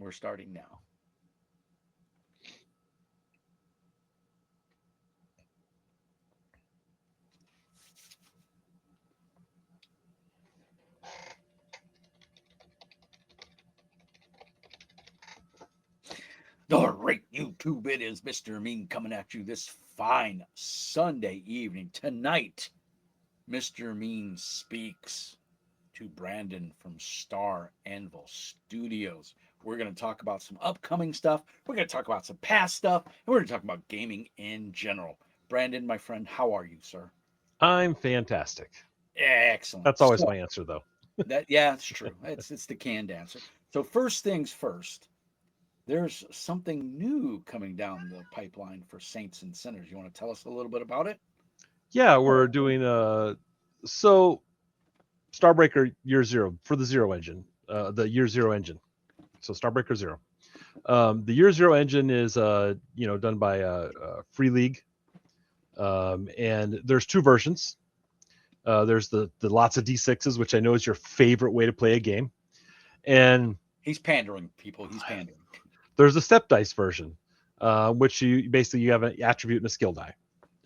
We're starting now. All right, YouTube, it is Mr. Mean coming at you this fine Sunday evening. Tonight, Mr. Mean speaks to Brandon from Anvil Studios. We're going to talk about some upcoming stuff. We're going to talk about some past stuff. And we're going to talk about gaming in general. Brandon, my friend, how are you, sir? I'm fantastic. Excellent. That's always So my answer, though. yeah, it's true. It's the canned answer. So first things first, there's something new coming down the pipeline for Saints and Sinners. You want to tell us a little bit about it? Yeah, we're doing so Starbreaker Year Zero for the Zero engine, the Year Zero engine. So Starbreaker Zero. The Year Zero engine is done by Free League, and there's two versions. There's the lots of D6s, which I know is your favorite way to play a game, and He's pandering, people. He's pandering. there's a step dice version, which you have an attribute and a skill die,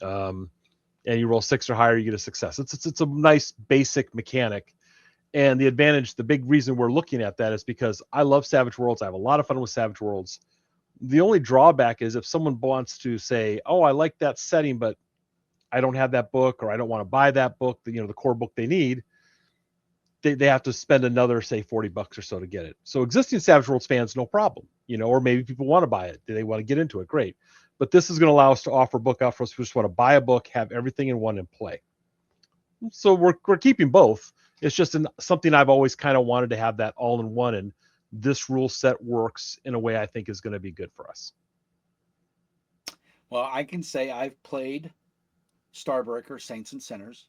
and you roll 6 or higher, you get a success. It's a nice basic mechanic, and the big reason we're looking at that is because I love Savage Worlds. I have a lot of fun with Savage Worlds. The only drawback is if someone wants to say, "Oh, I like that setting, but I don't have that book, or I don't want to buy that book, the core book they need," they have to spend another, say, $40 or so to get it. So existing Savage Worlds fans, no problem, or maybe people want to buy it. They want to get into it, great. But this is going to allow us to offer a book out for us who just want to buy a book, have everything in one and play. So we're keeping both. It's just something I've always kind of wanted to have that all in one, and this rule set works in a way I think is going to be good for us. Well, I can say I've played Starbreaker, Saints and Sinners,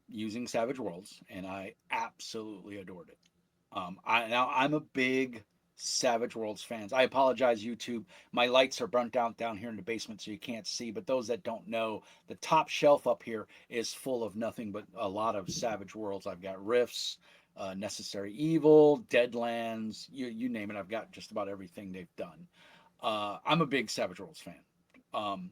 using Savage Worlds, and I absolutely adored it. I'm a big Savage Worlds fans. I apologize, YouTube. My lights are burnt down here in the basement, so you can't see. But those that don't know, the top shelf up here is full of nothing but a lot of Savage Worlds. I've got Rifts, Necessary Evil, Deadlands, you name it. I've got just about everything they've done. I'm a big Savage Worlds fan. Um,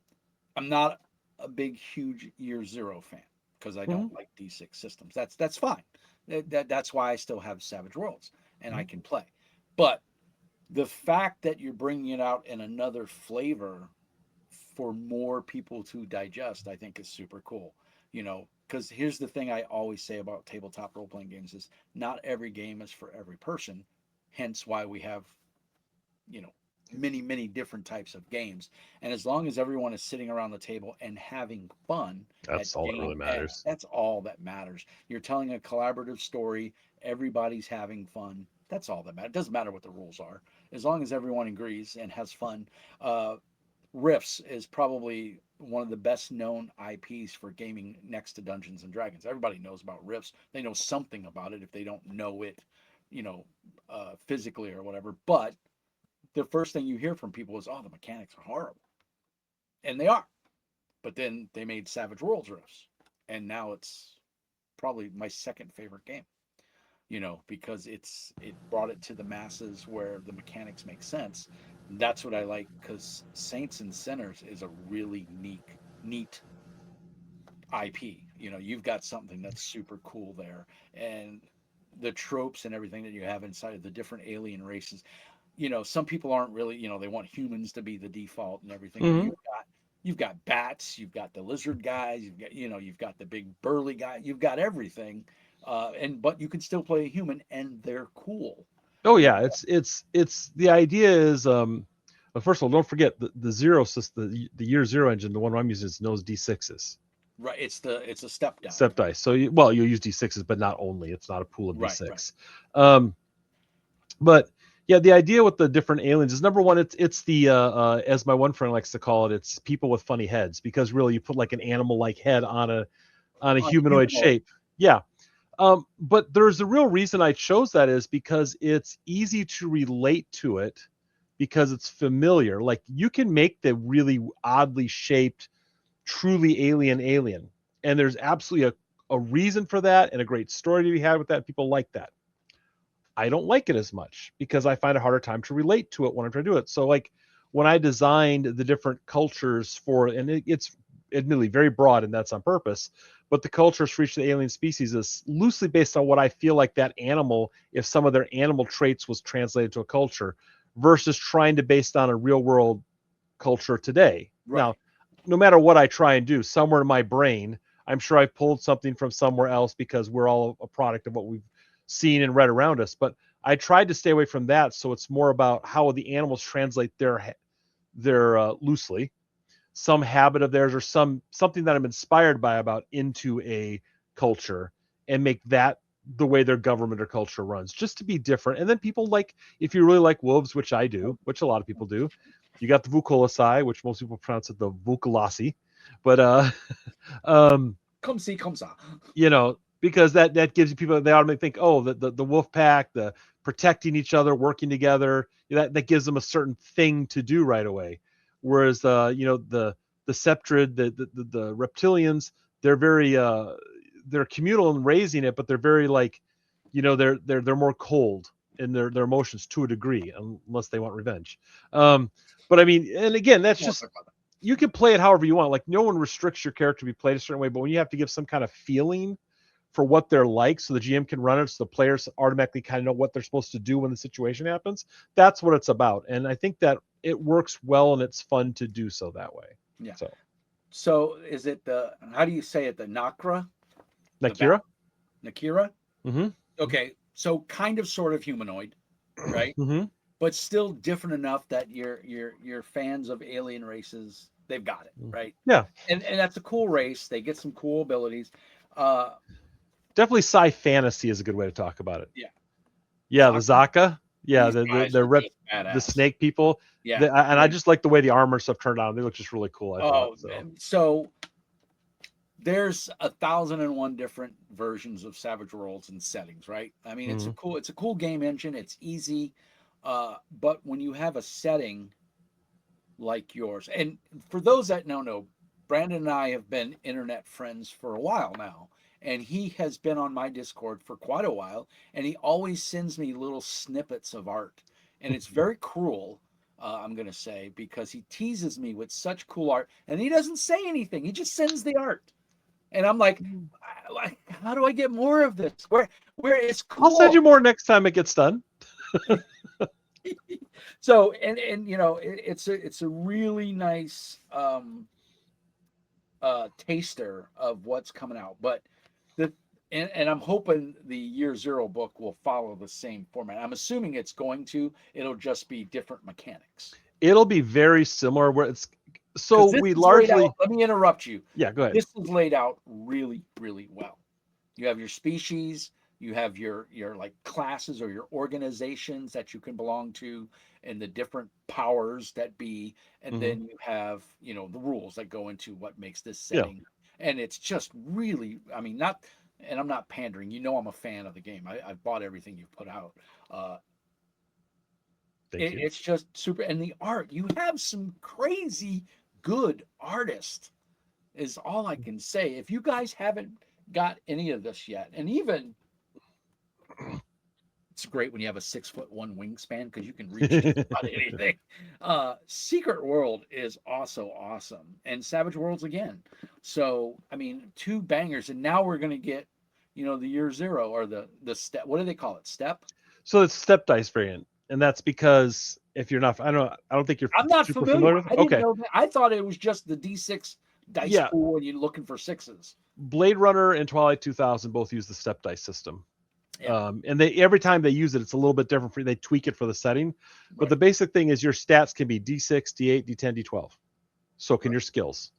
I'm not a big, huge Year Zero fan because I Mm-hmm. don't like D6 systems. That's fine. That's why I still have Savage Worlds and I can play. But the fact that you're bringing it out in another flavor for more people to digest, I think is super cool. Because here's the thing I always say about tabletop role playing games is not every game is for every person. Hence why we have you know many different types of games, and as long as everyone is sitting around the table and having fun That's all that really matters. that's all that matters. You're telling a collaborative story, everybody's having fun. That's all that matters. It doesn't matter what the rules are, as long as everyone agrees and has fun. Rifts is probably one of the best known IPs for gaming next to Dungeons and Dragons. Everybody knows about Rifts. They know something about it if they don't know it, you know, physically or whatever. But the first thing you hear from people is, "Oh, the mechanics are horrible," and they are. But then they made Savage Worlds Rifts, and now it's probably my second favorite game. Because it brought it to the masses where the mechanics make sense. That's what I like because Saints and Sinners is a really neat IP. You've got something that's super cool there, and the tropes and everything that you have inside of the different alien races. Some people aren't really, they want humans to be the default and everything, but Mm-hmm. you've got bats, you've got the lizard guys, you've got the big burly guy, you've got everything, and but you can still play a human, and they're cool. Oh You yeah, know, it's the idea is well, first of all, don't forget the zero system, the Year Zero engine. The one I'm using is knows D6s. right? It's a step down. Step dice. So you'll use D6s, but not only. It's not a pool of Right. D6. Um, but yeah, the idea with the different aliens is number one. It's the as my one friend likes to call it. It's people with funny heads because really you put like an animal like head on a On a humanoid humanoid. shape. Yeah. But there's a real reason I chose that is because it's easy to relate to it because it's familiar. Like you can make the really oddly shaped, truly alien, and there's absolutely a reason for that and a great story to be had with that. People like that. I don't like it as much because I find a harder time to relate to it when I'm trying to do it. So like when I designed the different cultures for, and it's admittedly very broad and that's on purpose, but the cultures for each of the alien species is loosely based on what I feel like that animal, if some of their animal traits was translated to a culture versus trying to base on a real world culture today. Right. Now, no matter what I try and do, somewhere in my brain, I'm sure I've pulled something from somewhere else because we're all a product of what we've seen and read around us. But I tried to stay away from that, so it's more about how the animals translate their loosely some habit of theirs or something that I'm inspired by about into a culture and make that the way their government or culture runs, just to be different. And then people like, if you really like wolves, which I do, which a lot of people do, you got the Vukolasi, which most people pronounce it the Vukolasi, but Come see, come saw. because that gives you people, they automatically think, oh, the wolf pack, the protecting each other, working together, that gives them a certain thing to do right away. Whereas the Septrid, the reptilians, they're very they're communal in raising it, but they're very like, they're more cold in their emotions to a degree, unless they want revenge. But I mean, and again, that's just, you can play it however you want. Like no one restricts your character to be played a certain way, but when you have to give some kind of feeling for what they're like, so the GM can run it, so the players automatically kind of know what they're supposed to do when the situation happens. That's what it's about, and I think that it works well, and it's fun to do so that way. Yeah. So So is it how do you say it? The Nakra? Nakira. Nakira? Mm-hmm. Okay. So kind of sort of humanoid, right? Mm-hmm. But still different enough that your fans of alien races, they've got it, right? Yeah, And that's a cool race. They get some cool abilities. Uh definitely sci fantasy is a good way to talk about it. yeah. Yeah, the Zaka. Yeah, These guys the are rep, just the badass. snake people. Yeah. And I just like the way the armor stuff turned out. They look just really cool, I thought. Oh, So so there's 1,001 different versions of Savage Worlds and settings, right? I mean, mm-hmm. it's a cool game engine. It's easy, but when you have a setting like yours, and for those that don't know, Brandon and I have been internet friends for a while now, and he has been on my Discord for quite a while, and he always sends me little snippets of art, and it's very cruel. I'm gonna say because he teases me with such cool art, and he doesn't say anything. He just sends the art. And I'm like, how do I get more of this? Where it's I'll send cool. you more next time it gets done. So and it's a really nice taster of what's coming out. But the and I'm hoping the year zero book will follow the same format. I'm assuming it's going to. It'll just be different mechanics. It'll be very similar. Where it's so Because this we is laid out. largely. Let me interrupt you. Yeah, go ahead. This is laid out really, really well. You have your species, you have your like classes or your organizations that you can belong to, and the different powers that be, and Mm-hmm. then you have the rules that go into what makes this Yeah, setting. And it's just really, I mean, not, and I'm not pandering. I'm a fan of the game. I've bought everything you've put out. Uh, thank you. it's just super, and the art. You have some crazy good artists is all I can say. If you guys haven't got any of this yet, and even it's great when you have a 6'1" wingspan because you can reach just about anything. Secret World is also awesome, and Savage Worlds again. So I mean, two bangers, and now we're gonna get, the year zero or the step. What do they call it? Step. So it's step dice variant, and that's because if you're not, I don't think you're I'm not super familiar. familiar with it. I didn't Okay, know that. I thought it was just the D6 dice yeah, pool, and you're looking for sixes. Blade Runner and Twilight 2000 both use the step dice system. Yeah. And they every time they use it, it's a little bit different. They tweak it for the setting, but Right. the basic thing is your stats can be D6, D8, D10, D12. So can Right. your skills.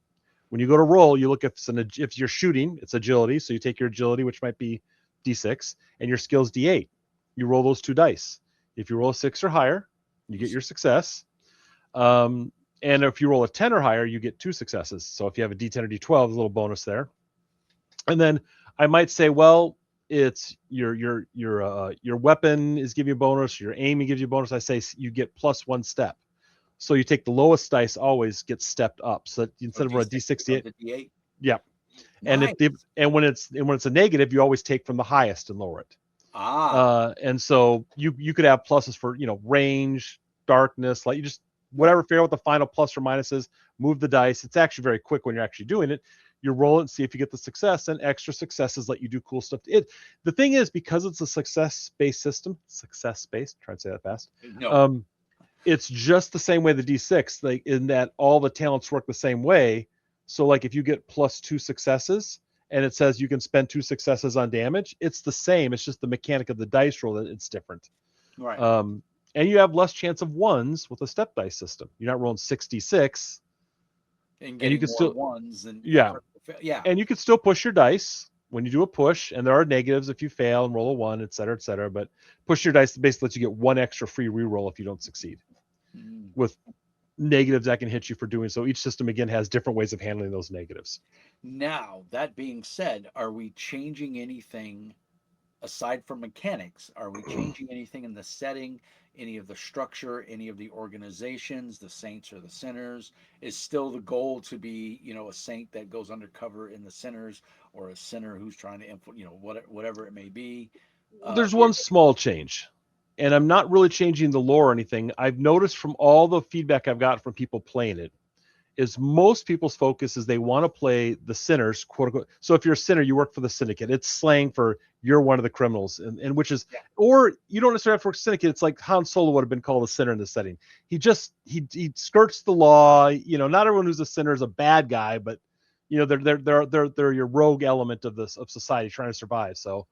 When you go to roll, you look if you're shooting, it's agility. So you take your agility, which might be D6, and your skills D8. You roll those two dice. If you roll a 6 or higher, you get your success. And if you roll a 10 or higher, you get two successes. So if you have a D10 or D12, there's a little bonus there. And then I might say, well, it's your weapon is giving you a bonus, your aiming gives you a bonus. I say you get +1 step. So you take the lowest dice, always get stepped up. So instead of a D68, D8. yeah. And Nice. when it's a negative, you always take from the highest and lower it. Ah, And so you could have pluses for range, darkness, like you just right. whatever, figure out what the final plus or minus is, move the dice. It's actually very quick when you're actually doing it. You roll it and see if you get the success, and extra successes let you do cool stuff. The thing is, because it's a success-based system, success-based, try to say that fast. No. um it's just the same way the D6, like in that all the talents work the same way. So like if you get plus 2 successes and it says you can spend 2 successes on damage, it's the same. It's just the mechanic of the dice roll that it's different. Right. Um, and you have less chance of ones with a step dice system. You're not rolling 66, And and you getting can more still, ones and yeah, yeah. and you can still push your dice when you do a push, and there are negatives if you fail and roll a one, et cetera, et cetera. But push your dice basically lets you get one extra free reroll if you don't succeed. Mm. With negatives that can hit you for doing so. Each system again has different ways of handling those negatives. Now, that being said, are we changing anything aside from mechanics? Are we changing anything in the setting, any of the structure, any of the organizations, the saints or the sinners? Is still the goal to be, a saint that goes undercover in the sinners, or a sinner who's trying to whatever it may be? There's Or one small change, and I'm not really changing the lore or anything. I've noticed from all the feedback I've got from people playing it is most people's focus is they want to play the sinners, quote unquote. So if you're a sinner, you work for the syndicate. It's slang for you're one of the criminals, and which is, yeah, or you don't necessarily have to work syndicate. It's like Han Solo would have been called a sinner in this setting. He skirts the law. Not everyone who's a sinner is a bad guy, but they're your rogue element of this of society trying to survive. So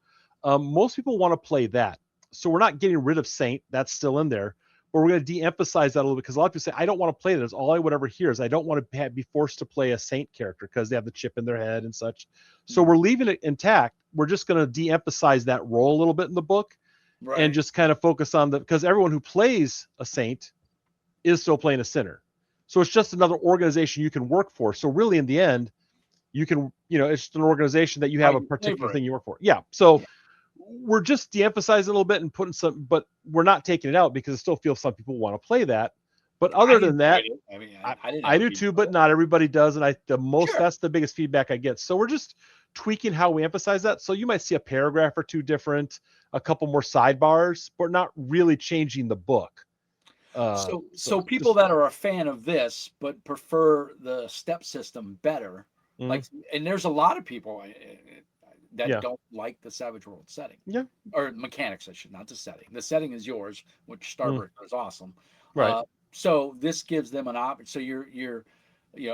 most people want to play that. So we're not getting rid of Saint. That's still in there, but we're going to de-emphasize that a little bit because a lot of people say, I don't want to play that. It's all I would ever hear is I don't want to be forced to play a Saint character because they have the chip in their head and such. So mm, we're leaving it intact. We're just going to de-emphasize that role a little bit in the book and right. just kind of focus on because everyone who plays a Saint is still playing a sinner. So it's just another organization you can work for. So really in the end, you can, it's just an organization that you How have a you particular flavor it? thing you work for. Yeah. So Yeah. we're just de-emphasizing a little bit and putting some, but we're not taking it out because I still feel some people want to play that. But I other than enjoyed that, it. I mean, I, I didn't have I a do beef too, with but it. not everybody does. And Sure. that's the biggest feedback I get. So we're just tweaking how we emphasize that. So you might see a paragraph or two different, a couple more sidebars, but not really changing the book. So people Just, that are a fan of this but prefer the step system better, mm, like, and there's a lot of people that yeah, don't like the Savage World setting yeah, or mechanics. I should not the setting. The setting is yours, which mm, Starbreaker is awesome. right. So this gives them an option. So you're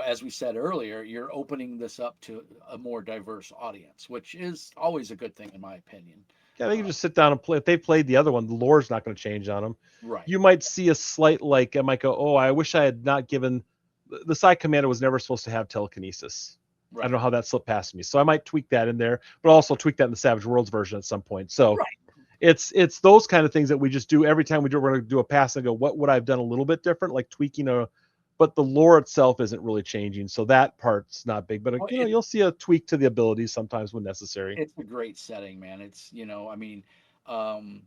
as we said earlier, you're opening this up to a more diverse audience, which is always a good thing in my opinion. Yeah, they can Uh, just sit down and play. If they played the other one, the lore's not going to change on them. right, You might see a slight I might go, oh, I wish I had not given the side commander was never supposed to have telekinesis. I don't right, know how that slipped past me, so I might tweak that in there, but also tweak that in the Savage Worlds version at some point. So right. it's those kind of things that we just do every time we do. We're going to do a pass and go, what would I've done a little bit different, like tweaking but the lore itself isn't really changing, so that part's not big. But Well, you'll see a tweak to the abilities sometimes when necessary. it's a great setting, man. It's I mean,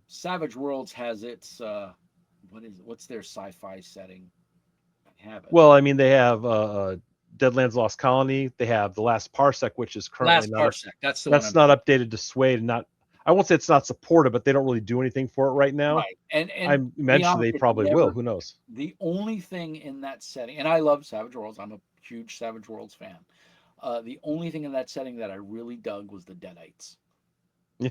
Savage Worlds has its what's their sci-fi setting? I have it. Well, I mean, they have Deadlands Lost Colony. They have the Last Parsec, which is currently Last not up. Parsec. That's the one That's I'm not thinking. updated to Suede, and not. I won't say it's not supported, but they don't really do anything for it right now. Right. I And to be mentioned honest, they it's probably will. never Who knows? the only thing in that setting, and I love Savage Worlds. I'm a huge Savage Worlds fan. The only thing in that setting that I really dug was the Deadites. Yeah,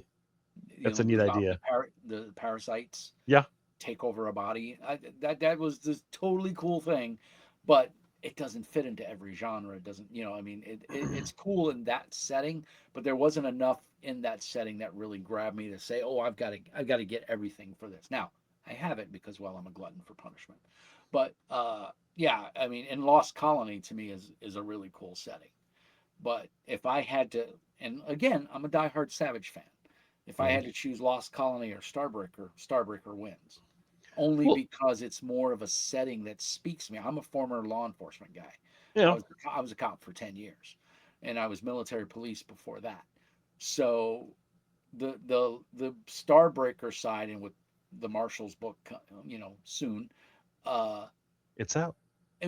that's a neat The idea. the parasites Yeah. take over a body. That was this totally cool thing, but it doesn't fit into every genre. It doesn't, I mean, it's cool in that setting, but there wasn't enough in that setting that really grabbed me to say, oh, I've got to get everything for this. Now I have it because, well, I'm a glutton for punishment. But yeah, I mean, and Lost Colony to me is a really cool setting. But if I had to, and again, I'm a diehard Savage fan. If I Mhm. had to choose Lost Colony or Starbreaker, Starbreaker wins. Only Well, because it's more of a setting that speaks to me. I'm a former law enforcement guy. you know, I was a cop for 10 years, and I was military police before that. So the Starbreaker side, and with the Marshall's book, soon. Uh, it's out.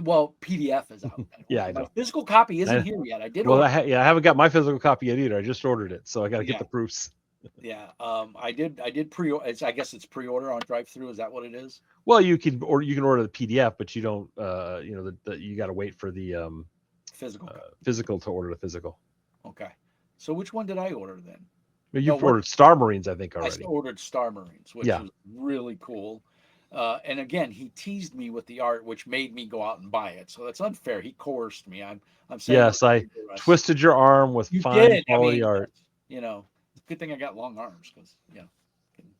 well, PDF is out Yeah, anyway. I My know. physical copy isn't I, here yet. I did well, order. I haven't got my physical copy yet either. I just ordered it, so I got to get Yeah, the proofs. Yeah. I did pre. I guess it's pre-order on drive-through. Is that what it is? Well, you can order the PDF, but you don't you got to wait for the Physical copy. physical to order the physical. Okay. So which one did I order then? But No, you've what ordered Star Marines, I think, I already. ordered Star Marines, which Yeah. was really cool. And again, he teased me with the art, which made me go out and buy it. So that's unfair. He coerced me. I'm saying Yes, I under duress. twisted your arm with You fine did. I quality mean, art. you know, good thing I got long arms because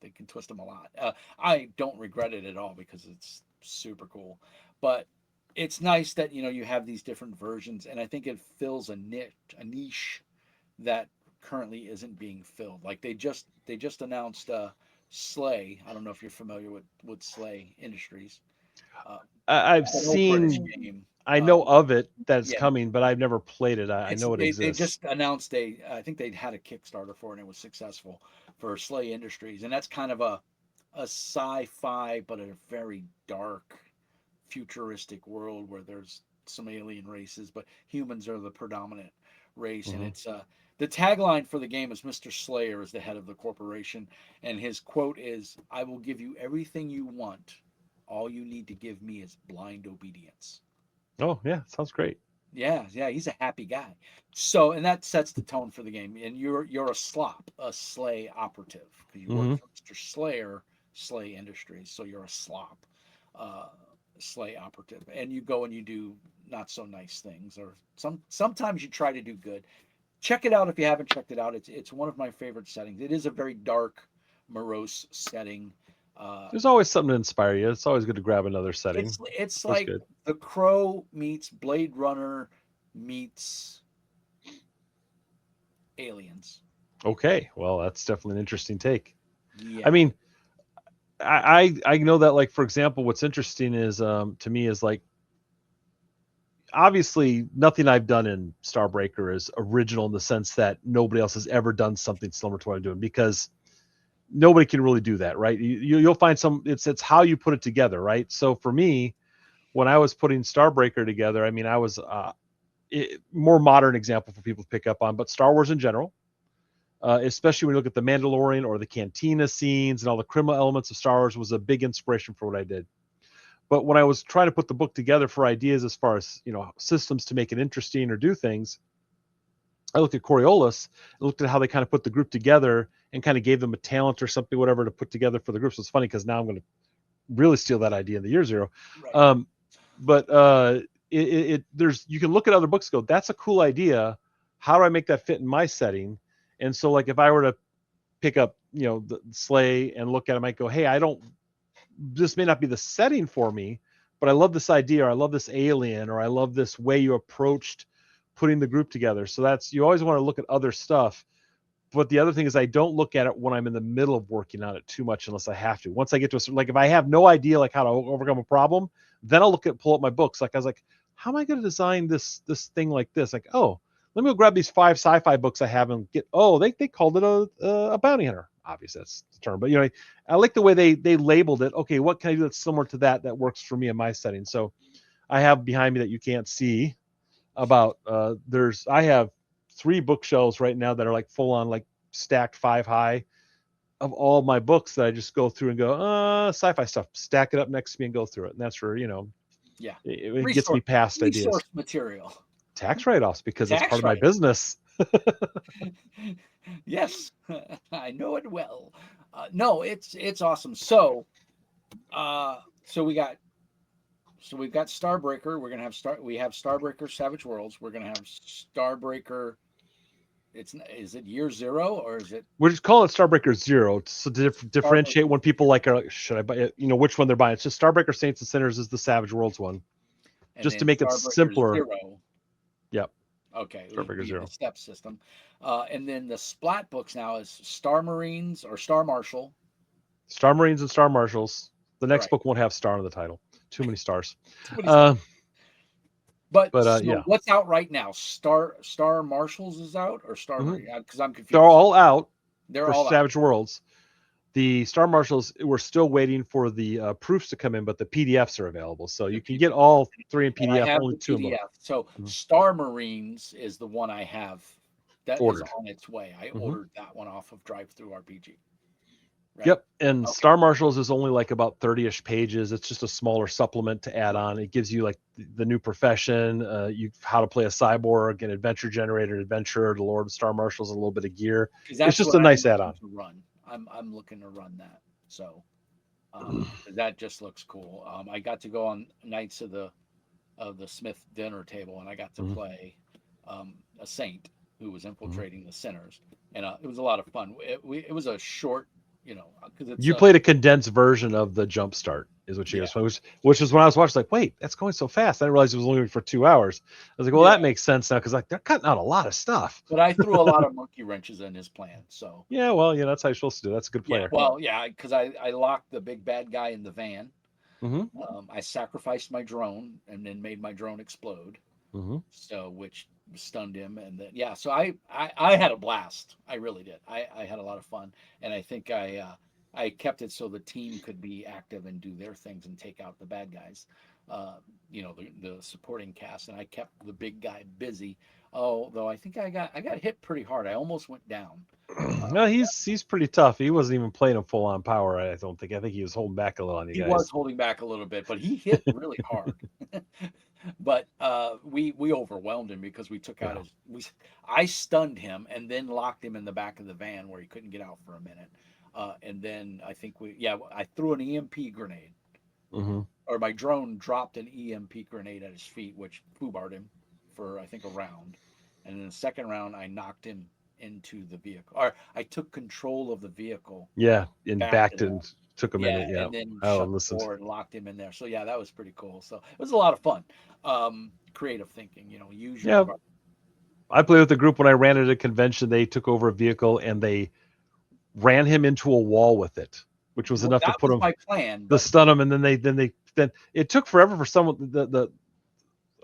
they can twist them a lot. I don't regret it at all because it's super cool. But it's nice that you have these different versions, and I think it fills a niche that currently isn't being filled. Like they just announced Slay. I don't know if you're familiar with Slay Industries. Uh, I've an old British seen, game. I know of it that it's Yeah, coming, but I've never played it. I it's know it they exists. just announced I think they had a Kickstarter for it and it was successful for Slay Industries, and that's kind of a sci-fi but a very dark futuristic world where there's some alien races, but humans are the predominant race. And Hmm. it's the tagline for the game is Mr. Slayer is the head of the corporation, and his quote is, "I will give you everything you want. All you need to give me is blind obedience." Oh yeah, sounds great. Yeah, yeah, he's a happy guy. So, and that sets the tone for the game. And you're a slop, a Slay operative, because you work Hmm. for Mr. Slayer, Slay Industries. So you're a slop, uh, Slay operative, and you go and you do not so nice things, or sometimes you try to do good. Check it out if you haven't checked it out. It's one of my favorite settings. It is a very dark, morose setting. Uh, There's always something to inspire you. It's always good to grab another setting. it's That's like good. The Crow meets Blade Runner meets Aliens. Okay, well, that's definitely an interesting take. I Yeah. mean, I know that, like, for example, what's interesting is to me is like, obviously nothing I've done in Starbreaker is original in the sense that nobody else has ever done something similar to what I'm doing, because nobody can really do that, right? You'll find some. It's how you put it together, right? So for me, when I was putting Starbreaker together, I mean, I was more modern example for people to pick up on, but Star Wars in general, especially when you look at the Mandalorian or the Cantina scenes and all the criminal elements of Star Wars, was a big inspiration for what I did. But when I was trying to put the book together for ideas as far as systems to make it interesting or do things, I looked at Coriolis and looked at how they kind of put the group together and kind of gave them a talent or something, whatever, to put together for the group. So it's funny because now I'm going to really steal that idea in the year zero. Right. Um, but there's, you can look at other books and go, that's a cool idea. How do I make that fit in my setting? And so, like, if I were to pick up, the Slay and look at it, I might go, hey, I don't, this may not be the setting for me, but I love this idea, or I love this alien, or I love this way you approached putting the group together. So that's, you always want to look at other stuff. But the other thing is, I don't look at it when I'm in the middle of working on it too much unless I have to. Once I get to a certain, like, if I have no idea like how to overcome a problem, then I'll pull up my books. Like, I was like, how am I going to design this thing like this? Like, oh, let me go grab these 5 sci-fi books I have and get. Oh, they called it a bounty hunter. Obviously, that's the term, but I like the way they labeled it. Okay, what can I do that's similar to that works for me in my setting? So I have behind me that you can't see about I have 3 bookshelves right now that are like full on, like, stacked 5 high of all my books that I just go through and go, sci-fi stuff, stack it up next to me and go through it. And that's for, Yeah. it gets me Resource past ideas. resource material. Tax write-offs, because it's part Tax of my write. business. Yes, I know it well. No, it's awesome. So we got we've got Starbreaker. We're gonna have we have Starbreaker Savage Worlds. We're gonna have Starbreaker. Is it year zero or is it We're just calling it Starbreaker Zero to Starbreaker differentiate when people Zero? like are like, should I buy it? Which one they're buying. It's just Starbreaker Saints and Sinners is the Savage Worlds one, And just to then make it Starbreaker simpler. Zero. Yep, Okay, would Starbreaker be the Zero. step system. And then the Splat books now is Star Marines or Star Marshal. Star Marines and Star Marshals. The next Right. book won't have star in the title. Too many stars. Too many stars. Uh, But yeah. so what's out right now? Star Marshals is out or Star Hmm. Marine? Because I'm They're confused. all out They're for all out. Savage Worlds. The Star Marshals, we're still waiting for the proofs to come in, but the PDFs are available. So The you can get PDF. all 3 in And I PDF, have only the 2 in book. PDF. So Mhm. Star Marines is the one I have That is Ordered. on its way. I Hmm. ordered that one off of Drive Through RPG. Right. Yep. And Okay. Star Marshals is only like about 30-ish pages. It's just a smaller supplement to add Right. on. It gives you like the new profession, you how to play a cyborg, an adventure generator, an adventurer, the Lord of Star Marshals, a little bit of gear. Because It's that's just what a I'm nice looking add-on. to run. I'm looking to run that. So that just looks cool. I got to go on Knights of the Smith dinner table, and I got to Mhm. play a saint who was Mhm. infiltrating the sinners, and it was a lot of fun. It was a short, because it's You a played a condensed version of the jump start, is what you yeah, guys, which is when I was watching, like, wait, that's going so fast. I didn't realize it was only for 2 hours. I was like, well, yeah. that makes sense now because like they're cutting out a lot of stuff. But I threw a lot of monkey wrenches in his plan, so Yeah, well, yeah, that's how you're supposed to do. That's a good yeah. player. Well, yeah, because I locked the big bad guy in the van. Hmm. I sacrificed my drone and then made my drone explode. Hmm. So which stunned him, and then yeah, so I had a blast. I really did. I had a lot of fun, and I think I kept it so the team could be active and do their things and take out the bad guys, uh, the supporting cast, and I kept the big guy busy. Oh, though I think I got hit pretty hard. I almost went down. No, he's pretty tough. He wasn't even playing him full on power. I don't think. I think he was holding back a little on you He was guys. holding back a little bit, but he hit really hard. But we overwhelmed him because we took out Yeah. his we I stunned him and then locked him in the back of the van where he couldn't get out for a minute. And then I think I threw an EMP grenade, Hmm. or my drone dropped an EMP grenade at his feet, which foobarred him for I think a round. And in the second round, I knocked him into the vehicle, or I took control of the vehicle, Yeah, and backed backed it up. and took a Yeah, minute. Yeah. and then Oh, shut and the listened. door and locked him in there. So yeah, that was pretty cool. So it was a lot of fun. Creative thinking, use your Yeah, environment. I played with a group when I ran at a convention. They took over a vehicle and they ran him into a wall with it, which was Well, enough to that put was him my plan, to but stun him. And then it took forever for someone the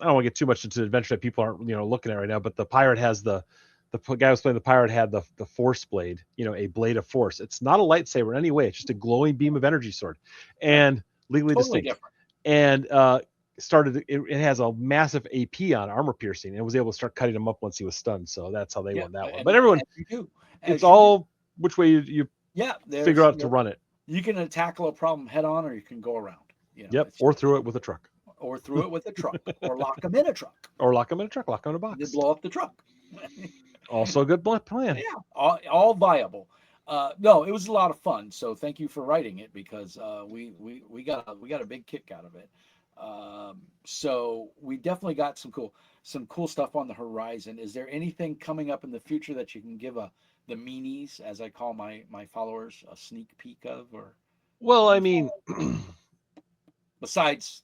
I don't want to get too much into adventure that people aren't looking at right now, but the pirate has the guy who was playing the pirate had the force blade, a blade of force. It's not a lightsaber in any way. It's just a glowing beam of energy sword, right, and legally totally distinct. different. And it has a massive AP on armor piercing, and was able to start cutting him up once he was stunned. So that's how they Yeah, won that one. and But everyone, as you do, it's as you do. all which way you Yeah, figure there's out to run it. you can tackle a problem head on, or you can go around. Yep, It's or through it with a truck, or through it with a truck, or lock them in a truck, or lock him in a truck, lock him in a and then box. blow up the truck. Also a good plan. Yeah, all viable. No, it was a lot of fun. So thank you for writing it because we got a big kick out of it. So we definitely got some cool stuff on the horizon. Is there anything coming up in the future that you can give the meanies, as I call my followers, a sneak peek of, or Well, I anything mean, besides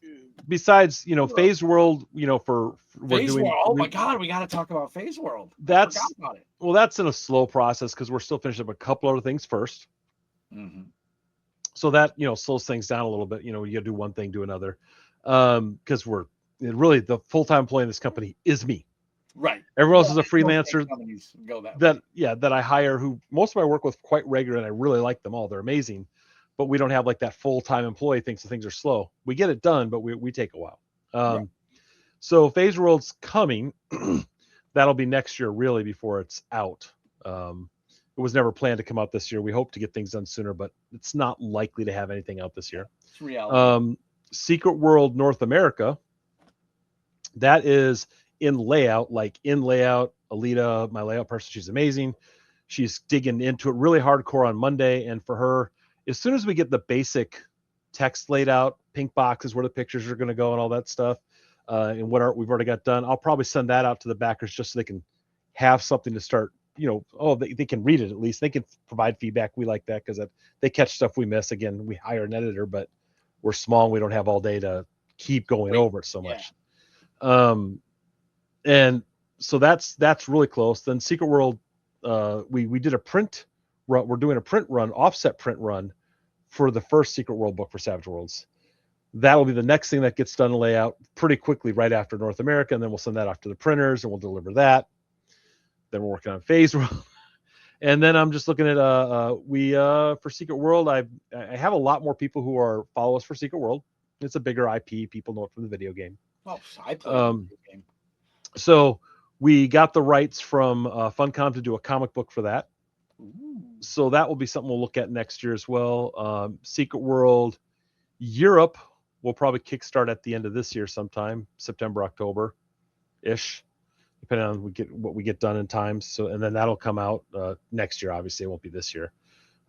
besides Europe? Phase World, we're Phase doing World. Oh my God, we got to talk about Phase World. I forgot that's about it. well, that's in a slow process because we're still finishing up a couple other things first. Hmm. So that slows things down a little bit. You got to do one thing, do another, because really the full time employee in this company is me. Right. Everyone else Well, is a most big freelancer companies go that that way. that I hire, who most of my work with quite regular, and I really like them all. They're amazing, but we don't have like that full time employee thinks things are slow. We get it done, but we take a while. Right. So Phase World's coming. That'll be next year, really, before it's out. It was never planned to come out this year. We hope to get things done sooner, but it's not likely to have anything out this Yeah. year. It's reality. Um, Secret World North America, that is in layout, Alita, my layout person, she's amazing. She's digging into it really hardcore on Monday. And for her, as soon as we get the basic text laid out, pink boxes where the pictures are going to go and all that stuff, and we've already got done, I'll probably send that out to the backers just so they can have something to start. They can read it at least. They can provide feedback. We like that because they catch stuff we miss. Again, we hire an editor, but we're small and we don't have all day to keep going Wait. over it so Yeah. much. And so that's really close. Then Secret World, we did a print run. We're doing a print run, offset print run for the first Secret World book for Savage Worlds. That'll be the next thing that gets done and layout pretty quickly right after North America, and then we'll send that off to the printers and we'll deliver that. Then we're working on Phase World, and then I'm just looking at we for Secret World. I have a lot more people who are follow us for Secret World. It's a bigger IP. People know it from the video game. Oh, I played the Um, video game. so We got the rights from Funcom to do a comic book for that. Ooh. So that will be something we'll look at next year as well. Secret World Europe will probably kickstart at the end of this year sometime, September, October ish, depending on what we get done in time. So, and then that'll come out next year. Obviously, it won't be this year.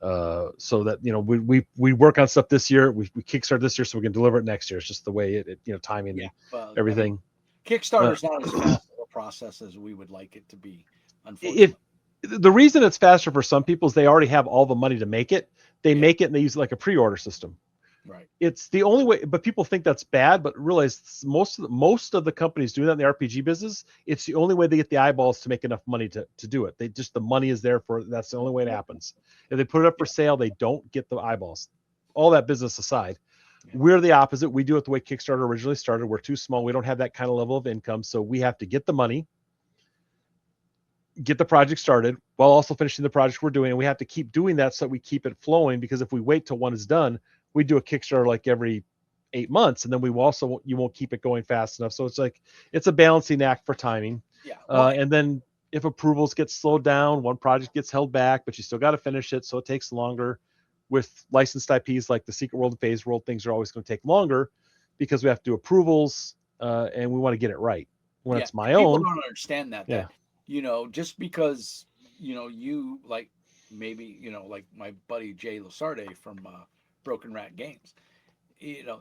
So that, you know, we work on stuff this year. We kickstart this year so we can deliver it next year. It's just the way it you know, timing Yeah. and Well, I mean, everything. Uh, Kickstarter's not as fast of a process as we would like it to be, if unfortunately. the reason it's faster for some people is they already have all the money to make it, they Yeah. make it and they use it like a pre-order system. Right. It's the only way, but people think that's bad, but realize most of the companies doing that in the RPG business, it's the only way they get the eyeballs to make enough money to do it. They just, the money is there for, that's the only way it happens. If they put it up for Yeah. sale, they don't get the eyeballs. All that business aside, Yeah. we're the opposite. We do it the way Kickstarter originally started. We're too small. We don't have that kind of level of income, so we have to get the money, get the project started while also finishing the project we're doing, and we have to keep doing that so that we keep it flowing, because if we wait till one is done, we do a Kickstarter like every 8 months, and then we also, you won't keep it going fast enough. So it's like, it's a balancing act for timing. Yeah. Well, And then if approvals get slowed down, one project gets held back, but you still got to finish it, so it takes longer. With licensed IPs like the Secret World and Phase World, things are always going to take longer because we have to do approvals, and we want to get it right. When yeah. it's my People own, don't understand that, yeah, just because, you like, maybe, like my buddy Jay Lasarde from Broken Rat Games,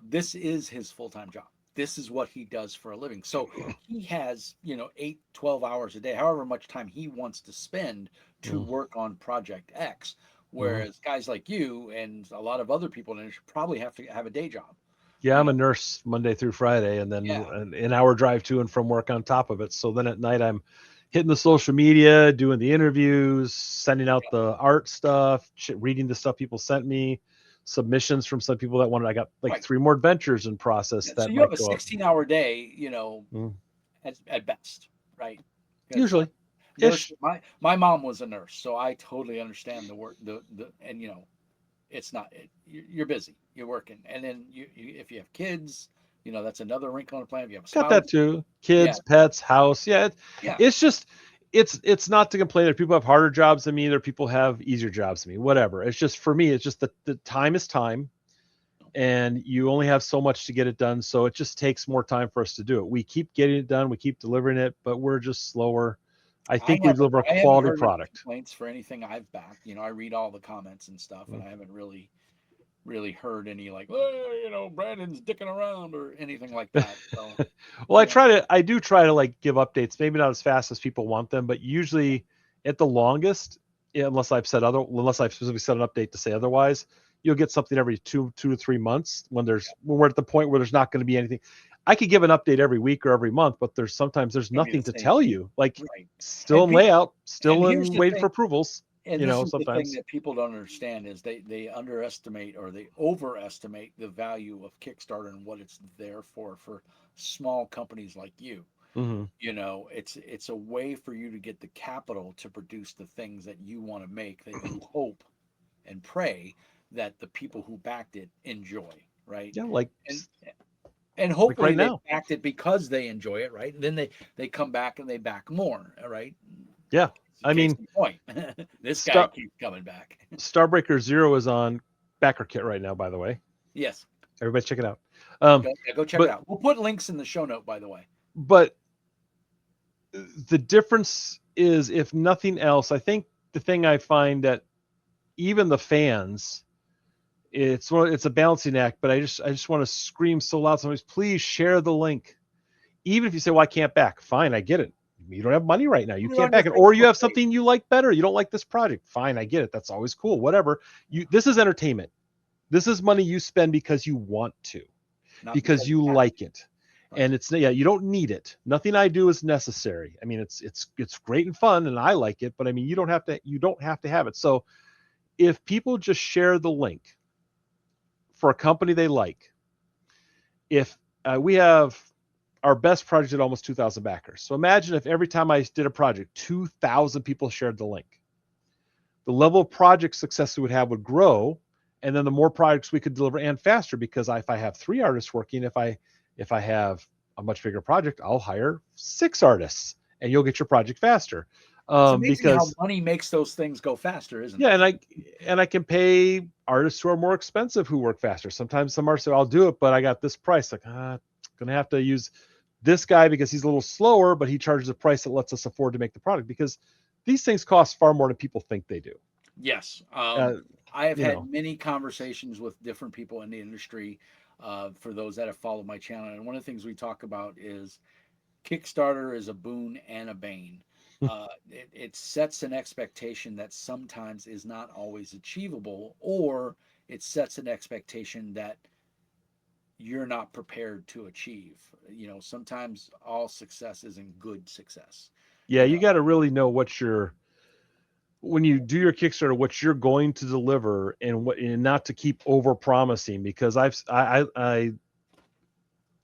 this is his full-time job. This is what he does for a living. So he has, 8, 12 hours a day, however much time he wants to spend to mm, work on Project X. mm. Whereas guys like you and a lot of other people in the industry probably have to have a day job. Yeah, You I'm know, a nurse Monday through Friday, and then yeah, an hour drive to and from work on top of it. So then at night, I'm hitting the social media, doing the interviews, sending out yeah, the art stuff, reading the stuff people sent me, submissions from some people that wanted. I got like right. 3 more adventures in process Yeah, so that you have might a go up. 16-hour day, Mm, at best, right? Because usually, nurse, ish. my mom was a nurse, so I totally understand the work, and it's not you're busy, you're working, and then if you have kids, that's another wrinkle in the plan. If you have a Got that spouse, too. yeah, Kids, pets, house. Yeah, yeah, it's just, it's not to complain that people have harder jobs than me. There people have easier jobs than me. Whatever. It's just, for me, it's just the time is time, and you only have so much to get it done. So it just takes more time for us to do it. We keep getting it done, we keep delivering it, but we're just slower. I think we deliver a I haven't quality heard any product. complaints for anything I've backed. I read all the comments and stuff, and Mm. I haven't really heard any like, oh, Brandon's dicking around or anything like that. So, Well, you know, I do try to like give updates, maybe not as fast as people want them, but usually at the longest, yeah, unless I've specifically set an update to say otherwise, you'll get something every 2 to 3 months when we're at the point where there's not going to be anything. I could give an update every week or every month, but there's gonna be the nothing to same tell thing, you. Like, right? still And in people, layout, and still here's in the waiting for thing, approvals, and this is the thing sometimes. that people don't understand is they underestimate or they overestimate the value of Kickstarter and what it's there for small companies like you. Hmm. It's a way for you to get the capital to produce the things that you want to make, that you hope and pray that the people who backed it enjoy, right? Yeah, And and like right hopefully they now. backed it because they enjoy it, right? And then they come back and they back more, all right? Yeah. I Case mean, in point, this guy Star keeps coming back. Starbreaker Zero is on backer kit right now, by the way. Yes, Everybody check it out. Um, go check it but out. We'll put links in the show note, by the way. but the difference is, if nothing else, I think the thing I find that even the fans, it's a balancing act, but I just want to scream so loud sometimes, please share the link. Even if you say, well, I can't back, fine, I get it. You don't have money right now, you Put it can't on your back it, or you Facebook have page. something you like better, you don't like this project, fine, I get it, that's always cool, whatever. This is entertainment. This is money you spend because you want to, Not because because you you have like to, it. right? And it's, yeah, you don't need it. Nothing I do is necessary. I mean, it's great and fun and I like it, but I mean, you don't have to have it. So if people just share the link for a company they like, if we have our best project at almost 2,000 backers. So imagine if every time I did a project, 2,000 people shared the link. The level of project success we would have would grow, and then the more projects we could deliver and faster, because if I have 3 artists working, if I have a much bigger project, I'll hire 6 artists and you'll get your project faster. It's amazing how Because money makes those things go faster, isn't yeah, it? and I can pay artists who are more expensive who work faster. Sometimes some artists say, I'll do it, but I got this price. Like, gonna have to use this guy because he's a little slower, but he charges a price that lets us afford to make the product, because these things cost far more than people think they do. Yes. Uh, I have you had know, many conversations with different people in the industry, for those that have followed my channel. And one of the things we talk about is Kickstarter is a boon and a bane. It sets an expectation that sometimes is not always achievable, or it sets an expectation that you're not prepared to achieve. Sometimes all success isn't good success. yeah, You you know, got to really know when you do your Kickstarter, what you're going to deliver, and not to keep over promising, because I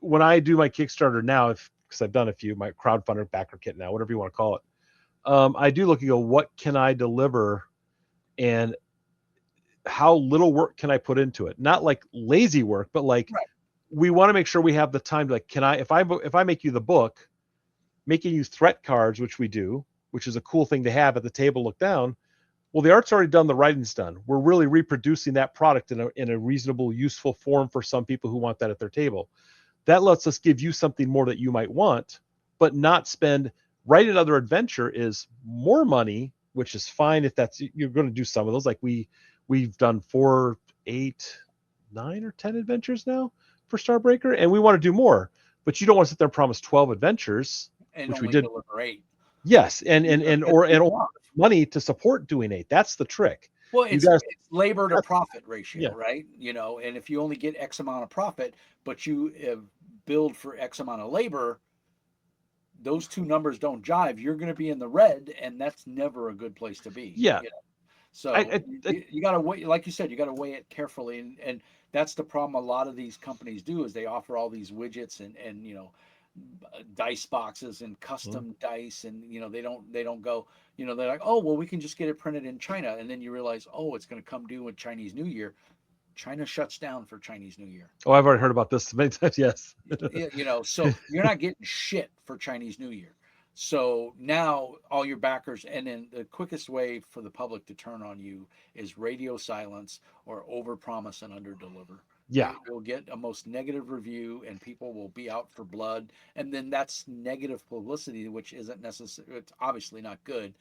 when I do my Kickstarter now, because I've done a few, my crowdfunder backer kit now, whatever you want to call it, I do look and go, what can I deliver, and how little work can I put into it? Not like lazy work, but like, right. we want to make sure we have the time to, like, can I, if I make you the book, making you threat cards, which we do, which is a cool thing to have at the table, look down. Well, the art's already done, the writing's done. We're really reproducing that product in a reasonable, useful form for some people who want that at their table. That lets us give you something more that you might want, but not spend. Write another adventure is more money, which is fine if that's, you're going to do some of those. Like we've done 4, 8, 9, or 10 adventures now for Starbreaker, and we want to do more. But you don't want to sit there and promise 12 adventures, And which we only did. deliver eight. Yes, and Because or people are. money to support doing 8. That's the trick. Well, You it's guys, it's labor to profit ratio, yeah, right? And if you only get X amount of profit, but you build for X amount of labor, those two numbers don't jive. You're going to be in the red, and that's never a good place to be. yeah. So I, I you got to weigh, like you said, you got to weigh it carefully, and that's the problem. A lot of these companies do is they offer all these widgets and dice boxes and custom dice, and they don't go, they're like, oh well, we can just get it printed in China, and then you realize, oh, it's going to come due with Chinese New Year. China shuts down for Chinese New Year. oh, I've already heard about this many times. Yes. So you're not getting shit for Chinese New Year. So now all your backers, and then the quickest way for the public to turn on you is radio silence or overpromise and underdeliver. Yeah. You'll get a most negative review, and people will be out for blood, and then that's negative publicity, which isn't necessary. It's obviously not good,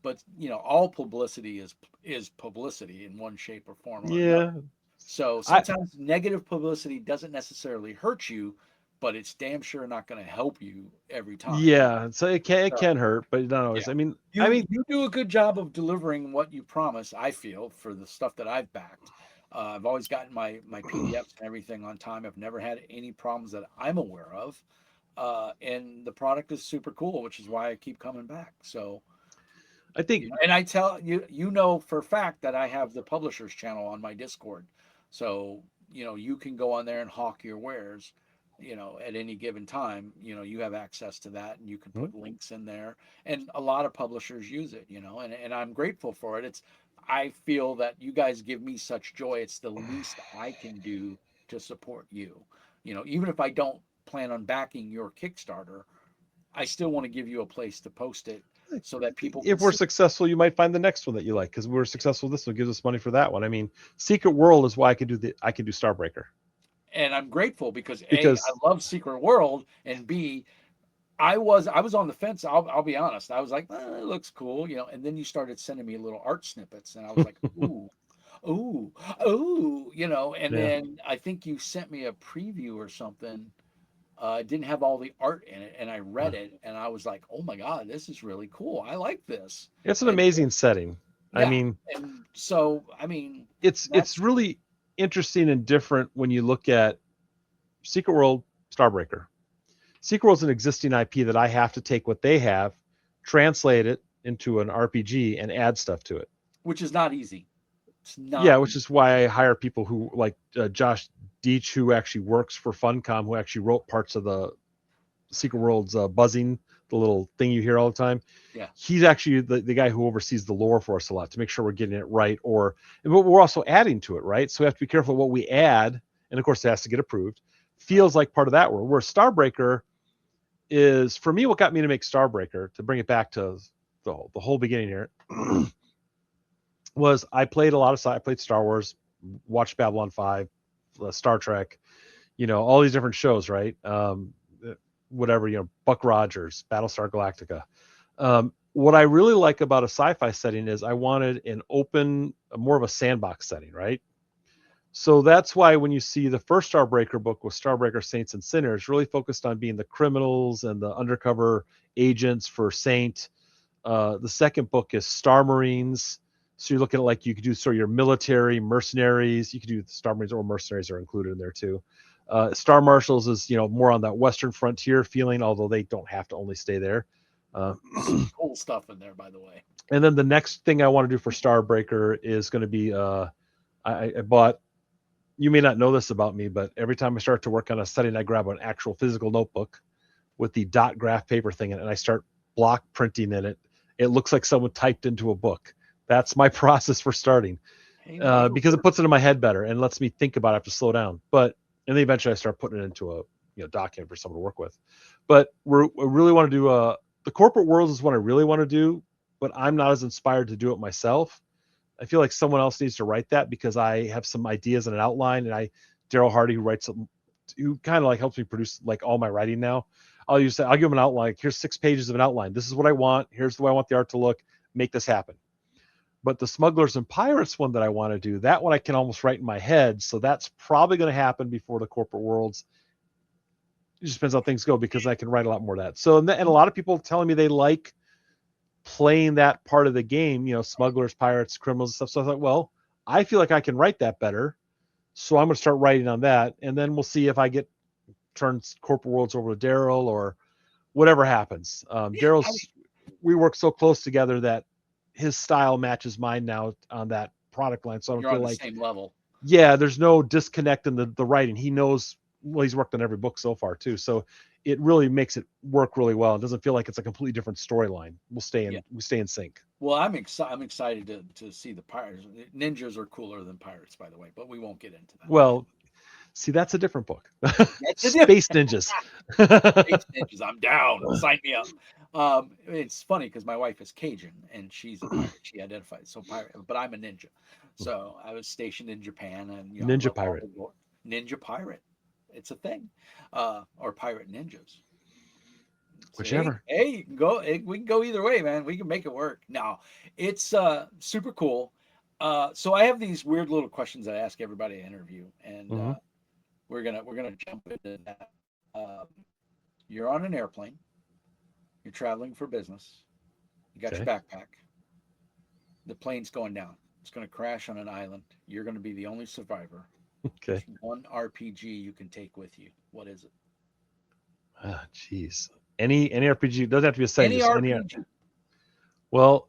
but all publicity is publicity in one shape or form or another. Yeah. So I sometimes negative publicity doesn't necessarily hurt you, but it's damn sure not going to help you every time. Yeah. So it can So hurt, but not always. yeah, I mean, you do a good job of delivering what you promise. I feel for the stuff that I've backed. I've always gotten my PDFs and everything on time. I've never had any problems that I'm aware of, and the product is super cool, which is why I keep coming back. So I think and I tell you, for a fact that I have the publishers channel on my Discord. So, you can go on there and hawk your wares, at any given time. You have access to that, and you can hmm, put links in there. And a lot of publishers use it, and I'm grateful for it. I feel that you guys give me such joy. It's the least I can do to support you. Even if I don't plan on backing your Kickstarter, I still want to give you a place to post it so that people can if we're see. successful, you might find the next one that you like, because we're successful. This will give us money for that one. I mean, Secret World is why I can do Starbreaker, And I'm grateful because A, I because love Secret World, and B, I was on the fence. I'll be honest. I was like, it looks cool, and then you started sending me little art snippets, and I was like, ooh, ooh, ooh, and yeah, then I think you sent me a preview or something. It didn't have all the art in it, and I read it, and I was like, oh my god, this is really cool. I like this. it's an And amazing setting. I yeah, mean, and so I mean, it's that's really interesting and different when you look at Secret World, Starbreaker. Secret World's an existing IP that I have to take what they have, translate it into an RPG, and add stuff to it. which is not easy. It's Yeah, not which easy. is why I hire people who, like, Josh Deach, who actually works for Funcom, who actually wrote parts of the Secret World's buzzing, the little thing you hear all the time. Yeah. He's actually the guy who oversees the lore for us a lot to make sure we're getting it right. But we're also adding to it, right? So we have to be careful what we add, and of course it has to get approved. Right. Feels like part of that world. Where Starbreaker, is for me what got me to make Starbreaker, to bring it back to the whole beginning here, was I played a lot of I played Star Wars, watched Babylon 5, Star Trek, all these different shows, right? Whatever, Buck Rogers, Battlestar Galactica. What I really like about a sci-fi setting is I wanted an open, more of a sandbox setting, right? So that's why when you see the first Starbreaker book with Starbreaker Saints and Sinners, really focused on being the criminals and the undercover agents for Saint. The second book is Star Marines. So you're looking at like you could do sort of your military mercenaries. You could do Star Marines, or mercenaries are included in there too. Star Marshals is more on that Western frontier feeling, although they don't have to only stay there. Some cool stuff in there, by the way. And then the next thing I want to do for Starbreaker is going to be I bought. You may not know this about me, but every time I start to work on a setting, I grab an actual physical notebook with the dot graph paper thing in it, and I start block printing in it. It looks like someone typed into a book. That's my process for starting, because it puts it in my head better and lets me think about it. I have to slow down. And then eventually I start putting it into a document for someone to work with. But we really want to do the corporate worlds is what I really want to do, but I'm not as inspired to do it myself. I feel like someone else needs to write that, because I have some ideas and an outline, and Daryl Hardy, who kind of like helps me produce like all my writing now. I'll give him an outline. Like, here's 6 pages of an outline. This is what I want. Here's the way I want the art to look. Make this happen. But the Smugglers and Pirates one that I want to do, that one I can almost write in my head. So that's probably going to happen before the corporate worlds. It just depends how things go, because I can write a lot more of that. So, and a lot of people telling me they like playing that part of the game, smugglers, pirates, criminals, and stuff. So I thought, well, I feel like I can write that better, so I'm going to start writing on that, and then we'll see if I get turns corporate worlds over to Daryl or whatever happens. We work so close together that his style matches mine now on that product line, so I don't feel like same level. Yeah, there's no disconnect in the writing. He knows. Well, he's worked on every book so far too, so it really makes it work really well. It doesn't feel like it's a completely different storyline. We stay in sync. Well, I'm excited to see the pirates. Ninjas are cooler than pirates, by the way, but we won't get into that. Well, see, that's a different book. Space Ninjas. Space Ninjas, I'm down. Sign me up. It's funny because my wife is Cajun and she's a pirate. She identifies so pirate, but I'm a ninja. So I was stationed in Japan, and Ninja pirate. Ninja pirate. It's a thing, or pirate ninjas. Whichever. Hey, you can go. We can go either way, man. We can make it work. Now, it's super cool. So I have these weird little questions I ask everybody I interview, and we're gonna jump into that. You're on an airplane. You're traveling for business. You got your backpack. The plane's going down. It's going to crash on an island. You're going to be the only survivor. Okay. There's one RPG you can take with you. What is it? Ah, jeez. Any RPG, doesn't have to be a setting. Any RPG. Well,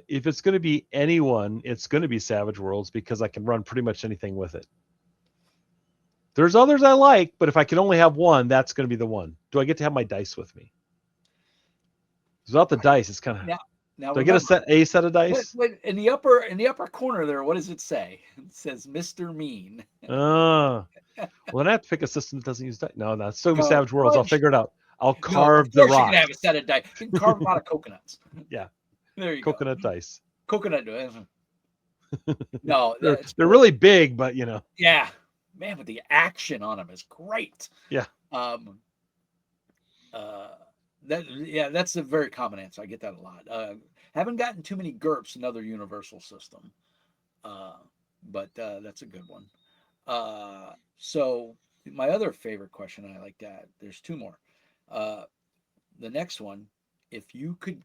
if it's going to be anyone, it's going to be Savage Worlds, because I can run pretty much anything with it. There's others I like, but if I can only have one, that's going to be the one. Do I get to have my dice with me? Without the dice, it's kind of. Now do I get a set of dice? In the upper corner there, what does it say? It says Mr. Mean. Well, then I have to pick a system that doesn't use dice. No, that's still be Savage Worlds. I'll figure it out. I'll carve the rock. You can have a set of dice. You can carve them out of coconuts. Yeah. There you go. Coconut dice. Coconut. No, they're really big, but Yeah, man, but the action on them is great. Yeah. That's a very common answer. I get that a lot. Haven't gotten too many GURPS, another universal system, but that's a good one. So my other favorite question I like that. There's 2 more. The next one, if you could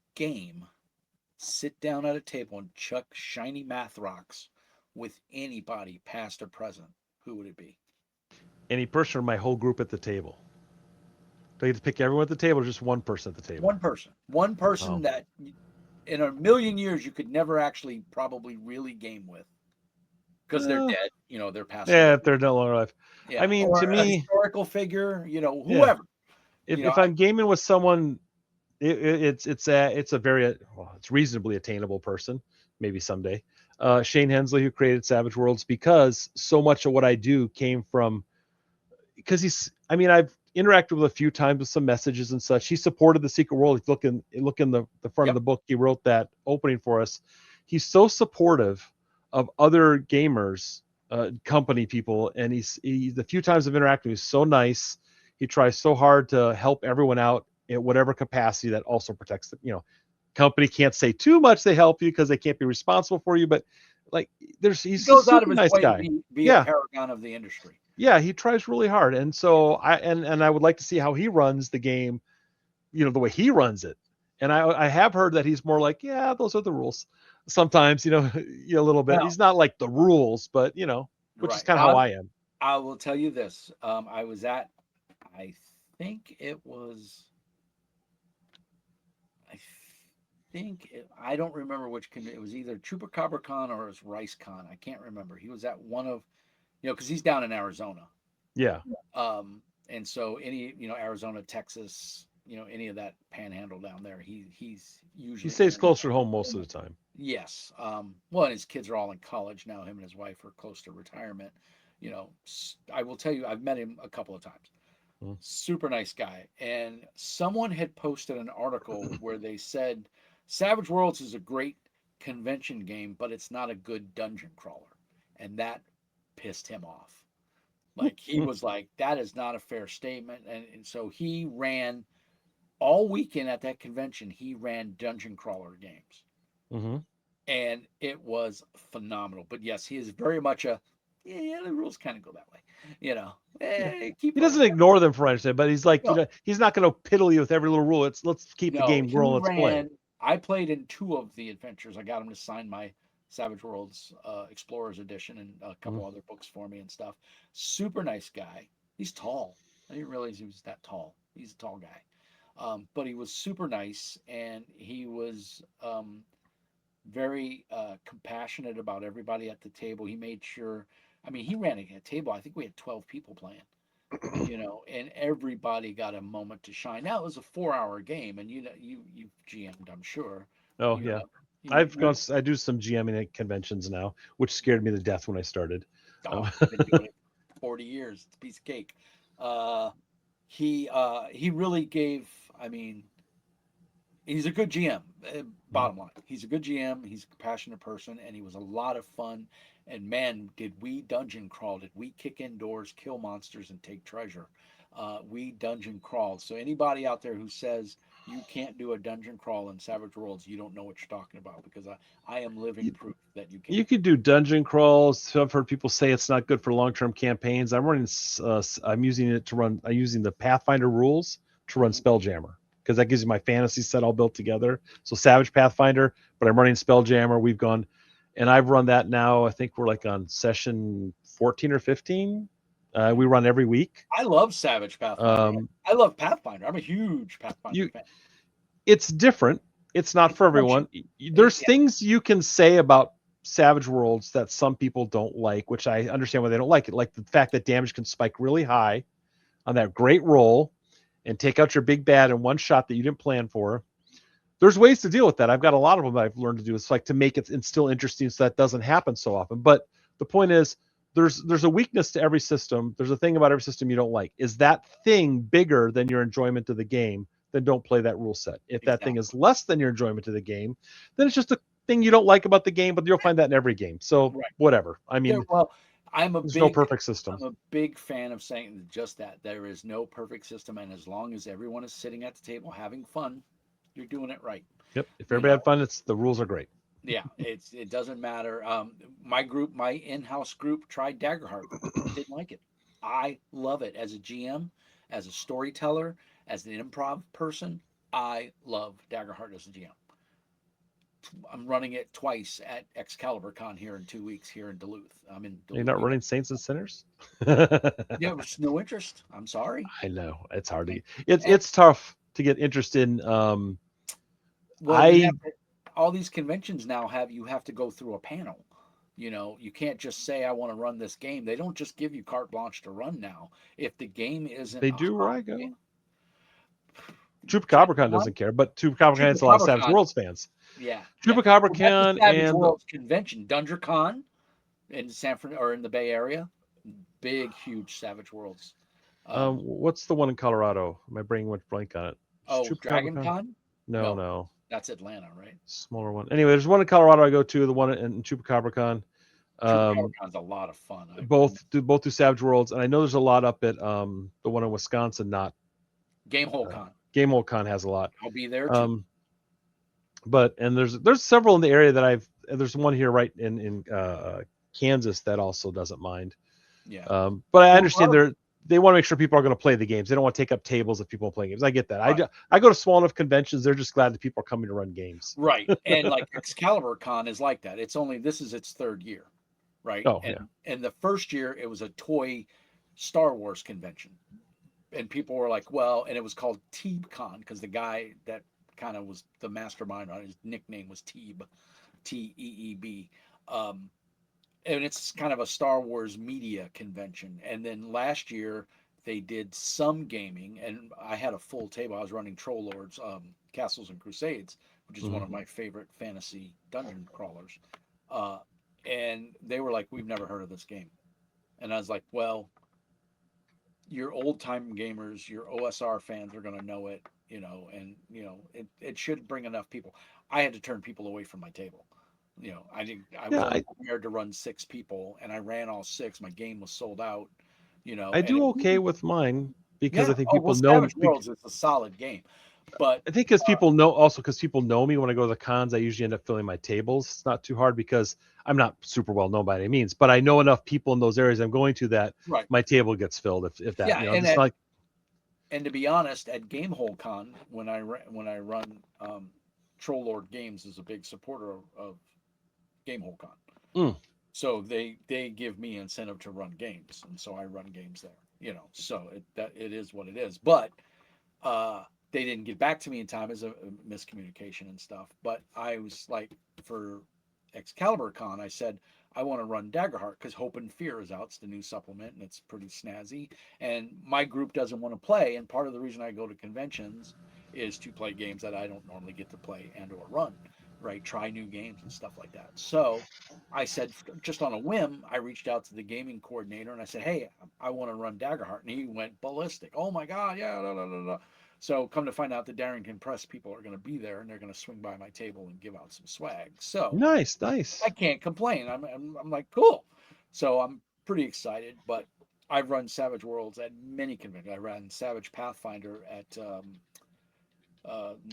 sit down at a table and chuck shiny math rocks with anybody, past or present, who would it be? Any person or my whole group at the table? Do I get to pick everyone at the table, or just one person at the table? One person that in a million years you could never actually probably really game with, because they're dead. They're passed. Yeah, if they're no longer alive. Yeah. I mean, to me, a historical figure. Whoever. Yeah. If I'm gaming with someone, it's reasonably attainable person. Maybe someday. Shane Hensley, who created Savage Worlds, because so much of what I do came from. Because interacted with a few times with some messages and such. He supported the Secret World. If you look in the front of the book, he wrote that opening for us. He's so supportive of other gamers, company people, and the few times I've interacted, he's so nice. He tries so hard to help everyone out in whatever capacity that also protects the, company can't say too much they help you because they can't be responsible for you, but like He he's a goes out of super his nice way to guy. be a Yeah. paragon of the industry. Yeah, he tries really hard. And so I would like to see how he runs the game, the way he runs it. And I have heard that he's more like, yeah, those are the rules. Sometimes, a little bit. Well, He's not like the rules, but which is right. kind of how Well, I am. I will tell you this. I was at, I think it was, I think I don't remember which it was either Chupacabra Con or it was Rice Con. I can't remember. He was at one of, because he's down in Arizona. Yeah. And so any, Arizona, Texas, any of that panhandle down there, he's He usually stays in. closer to home most of the time. Yes. Well, and his kids are all in college now. Him and his wife are close to retirement. I will tell you, I've met him a couple of times. Mm. Super nice guy. And someone had posted an article where they said Savage Worlds is a great convention game, but it's not a good dungeon crawler. And that pissed him off. Like he was like, that is not a fair statement. And so he ran all weekend at that convention, he ran dungeon crawler games. Mm-hmm. And it was phenomenal. But yes, he is very much yeah, the rules kind of go that way. Yeah. Keep He up with doesn't that. ignore them for anything, but he's like, No, he's not going to piddle you with every little rule. Let's keep the no, game he growing. Let's play. ran. I played in 2 of the adventures. I got him to sign my Savage Worlds Explorers Edition and a couple other books for me and stuff. Super nice guy. He's tall. I didn't realize he was that tall. He's a tall guy. But he was super nice, and he was very compassionate about everybody at the table. He made sure, I mean, he ran a table. I think we had 12 people playing, and everybody got a moment to shine. Now it was a 4-hour game, and you GM'd, I'm sure. Oh You yeah. know, you I do some GMing at conventions now, which scared me to death when I started. oh, I've been doing it for 40 years. It's a piece of cake. Uh, he really gave. I mean, he's a good GM. Bottom line, he's a good GM. He's a compassionate person, and he was a lot of fun. And man, did we dungeon crawl? Did we kick in doors, kill monsters, and take treasure? We dungeon crawled. So anybody out there who says you can't do a dungeon crawl in Savage Worlds, you don't know what you're talking about, because I am living You, proof that you can. you could do dungeon crawls. I've heard people say it's not good for long-term campaigns. I'm using it to run. I'm using the Pathfinder rules to run Mhm. Spelljammer because that gives you my fantasy set all built together. So Savage Pathfinder, but I'm running Spelljammer. We've gone, and I've run that now. I think we're like on session 14 or 15. We run every week. I love Savage Pathfinder. Um, I love Pathfinder. I'm a huge Pathfinder you fan. it's different. It's not It's for punchy. everyone. There's Yeah, things you can say about Savage Worlds that some people don't like, which I understand why they don't like it. Like the fact that damage can spike really high on that great roll and take out your big bad in one shot that you didn't plan for. There's ways to deal with that. I've got a lot of them that I've learned to do. It's like to make it still interesting so that doesn't happen so often. But the point is, there's a weakness to every system. There's a thing about every system you don't like. Is that thing bigger than your enjoyment of the game? Then don't play that rule set. If that thing is exactly. less than your enjoyment of the game, then it's just a thing you don't like about the game. But you'll find that in every game. So Right. whatever. I There, mean, well, I'm a there's no big perfect system. I'm a big fan of saying just that. There is no perfect system, and as long as everyone is sitting at the table having fun, you're doing it right. Yep. If You everybody know, had fun, the rules are great. yeah, it doesn't matter. My in-house group tried Daggerheart, didn't like it. I love it as a GM, as a storyteller, as an improv person. I love Daggerheart as a GM. I'm running it twice at Excalibur Con here in 2 weeks here in Duluth. I'm in You're Duluth, not New running Mexico. Saints and Sinners. Yeah, there's no interest. I'm sorry. I know it's hard to And, get. It's and it's tough to get interest in. well, you have I to, all these conventions now you have to go through a panel. You can't just say I want to run this game. They don't just give you carte blanche to run now. If the game isn't They a do where hot I game, go. Gen Chupacabra Con, doesn't care, but Chupacabra has a lot of Chupacabra Savage Con, Worlds fans. yeah, yeah. Well, that's the Chupacabra Savage and the Worlds convention. Dungeon Con in San Fran or in the Bay Area, big, huge Savage Worlds What's the one in Colorado? My brain went blank on it. Oh, Dragon Chupacabra? Con? No, No, no, that's Atlanta, right? smaller one. Anyway, there's one in Colorado I go to. The one in Chupacabra. Chupacabra Um, Con's a lot of fun. both do Savage Worlds, and I know there's a lot up at the one in Wisconsin. Not Game Hole uh, Con. Game Hole Con has a lot. I'll be there too. Um, but and there's several in the area that I've. There's one here right in Kansas that also doesn't mind. Yeah. But I Well, understand they want to make sure people are going to play the games. They don't want to take up tables if people are playing games. I get that. right. I go to small enough conventions. They're just glad that people are coming to run games. Right. And like Excalibur Con is like that. This is its third year, right? Oh yeah. And the first year it was a toy Star Wars convention. And people were like, well, and it was called TeebCon because the guy that kind of was the mastermind on his nickname was Teeb, Teeb. Um, and it's kind of a Star Wars media convention. And then last year they did some gaming, and I had a full table. I was running Troll Lords, Castles and Crusades, which is one Mm-hmm. of my favorite fantasy dungeon crawlers. Uh, and they were like, "We've never heard of this game," and I was like, "Well, your old time gamers, your OSR fans are going to know it, and it should bring enough people." I had to turn people away from my table. I was Yeah, only prepared to run 6 people, and I ran all 6. My game was sold out, I and do okay with mine because yeah. I think Oh, well, people know. Savage Worlds is a solid game, but I think because people know me when I go to the cons, I usually end up filling my tables. It's not too hard because I'm not super well known by any means, but I know enough people in those areas I'm going to that right, my table gets filled. If that, yeah, just like and to be honest, at Gamehole Con, when I run, Troll Lord Games is a big supporter of Gamehole Con. mm, So they give me incentive to run games, and so I run games there. So it is what it is. But uh, they didn't get back to me in time as a miscommunication and stuff. But I was like, for Excalibur Con, I said I want to run Daggerheart because Hope and Fear is out. It's the new supplement, and it's pretty snazzy. And my group doesn't want to play, and part of the reason I go to conventions is to play games that I don't normally get to play and or run, right? Try new games and stuff like that. So I said, just on a whim, I reached out to the gaming coordinator and I said, "Hey, I want to run Daggerheart," and he went ballistic. "Oh my God, yeah, da, da, da, da." So come to find out, the Darrington Press people are going to be there, and they're going to swing by my table and give out some swag. So nice, I nice. can't complain. I'm like, cool. So I'm pretty excited. But I've run Savage Worlds at many conventions. I ran Savage Pathfinder at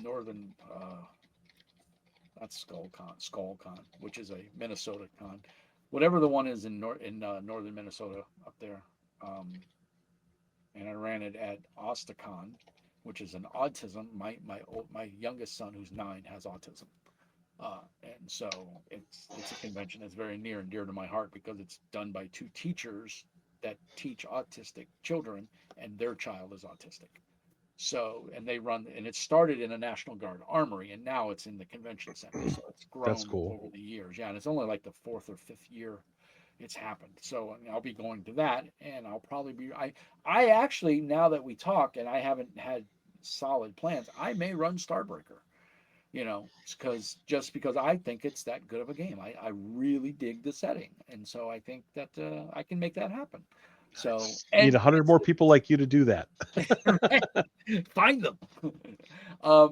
Northern. Not SkullCon, which is a Minnesota con, whatever the one is in northern Minnesota up there. Um, and I ran it at Ostacon, which is an autism. My youngest son, who's 9, has autism, and so it's a convention that's very near and dear to my heart because it's done by 2 teachers that teach autistic children, and their child is autistic. So, and they run, and it started in a National Guard armory, and now it's in the convention center. So it's That's grown cool. over the years. Yeah, and it's only like the 4th or 5th year it's happened. So I'll be going to that, and I'll probably be. I actually, now that we talk, and I haven't had solid plans, I may run Starbreaker. Because I think it's that good of a game. I really dig the setting, and so I think that I can make that happen. So, Nice. Need and 100 more people like you to do that. find them.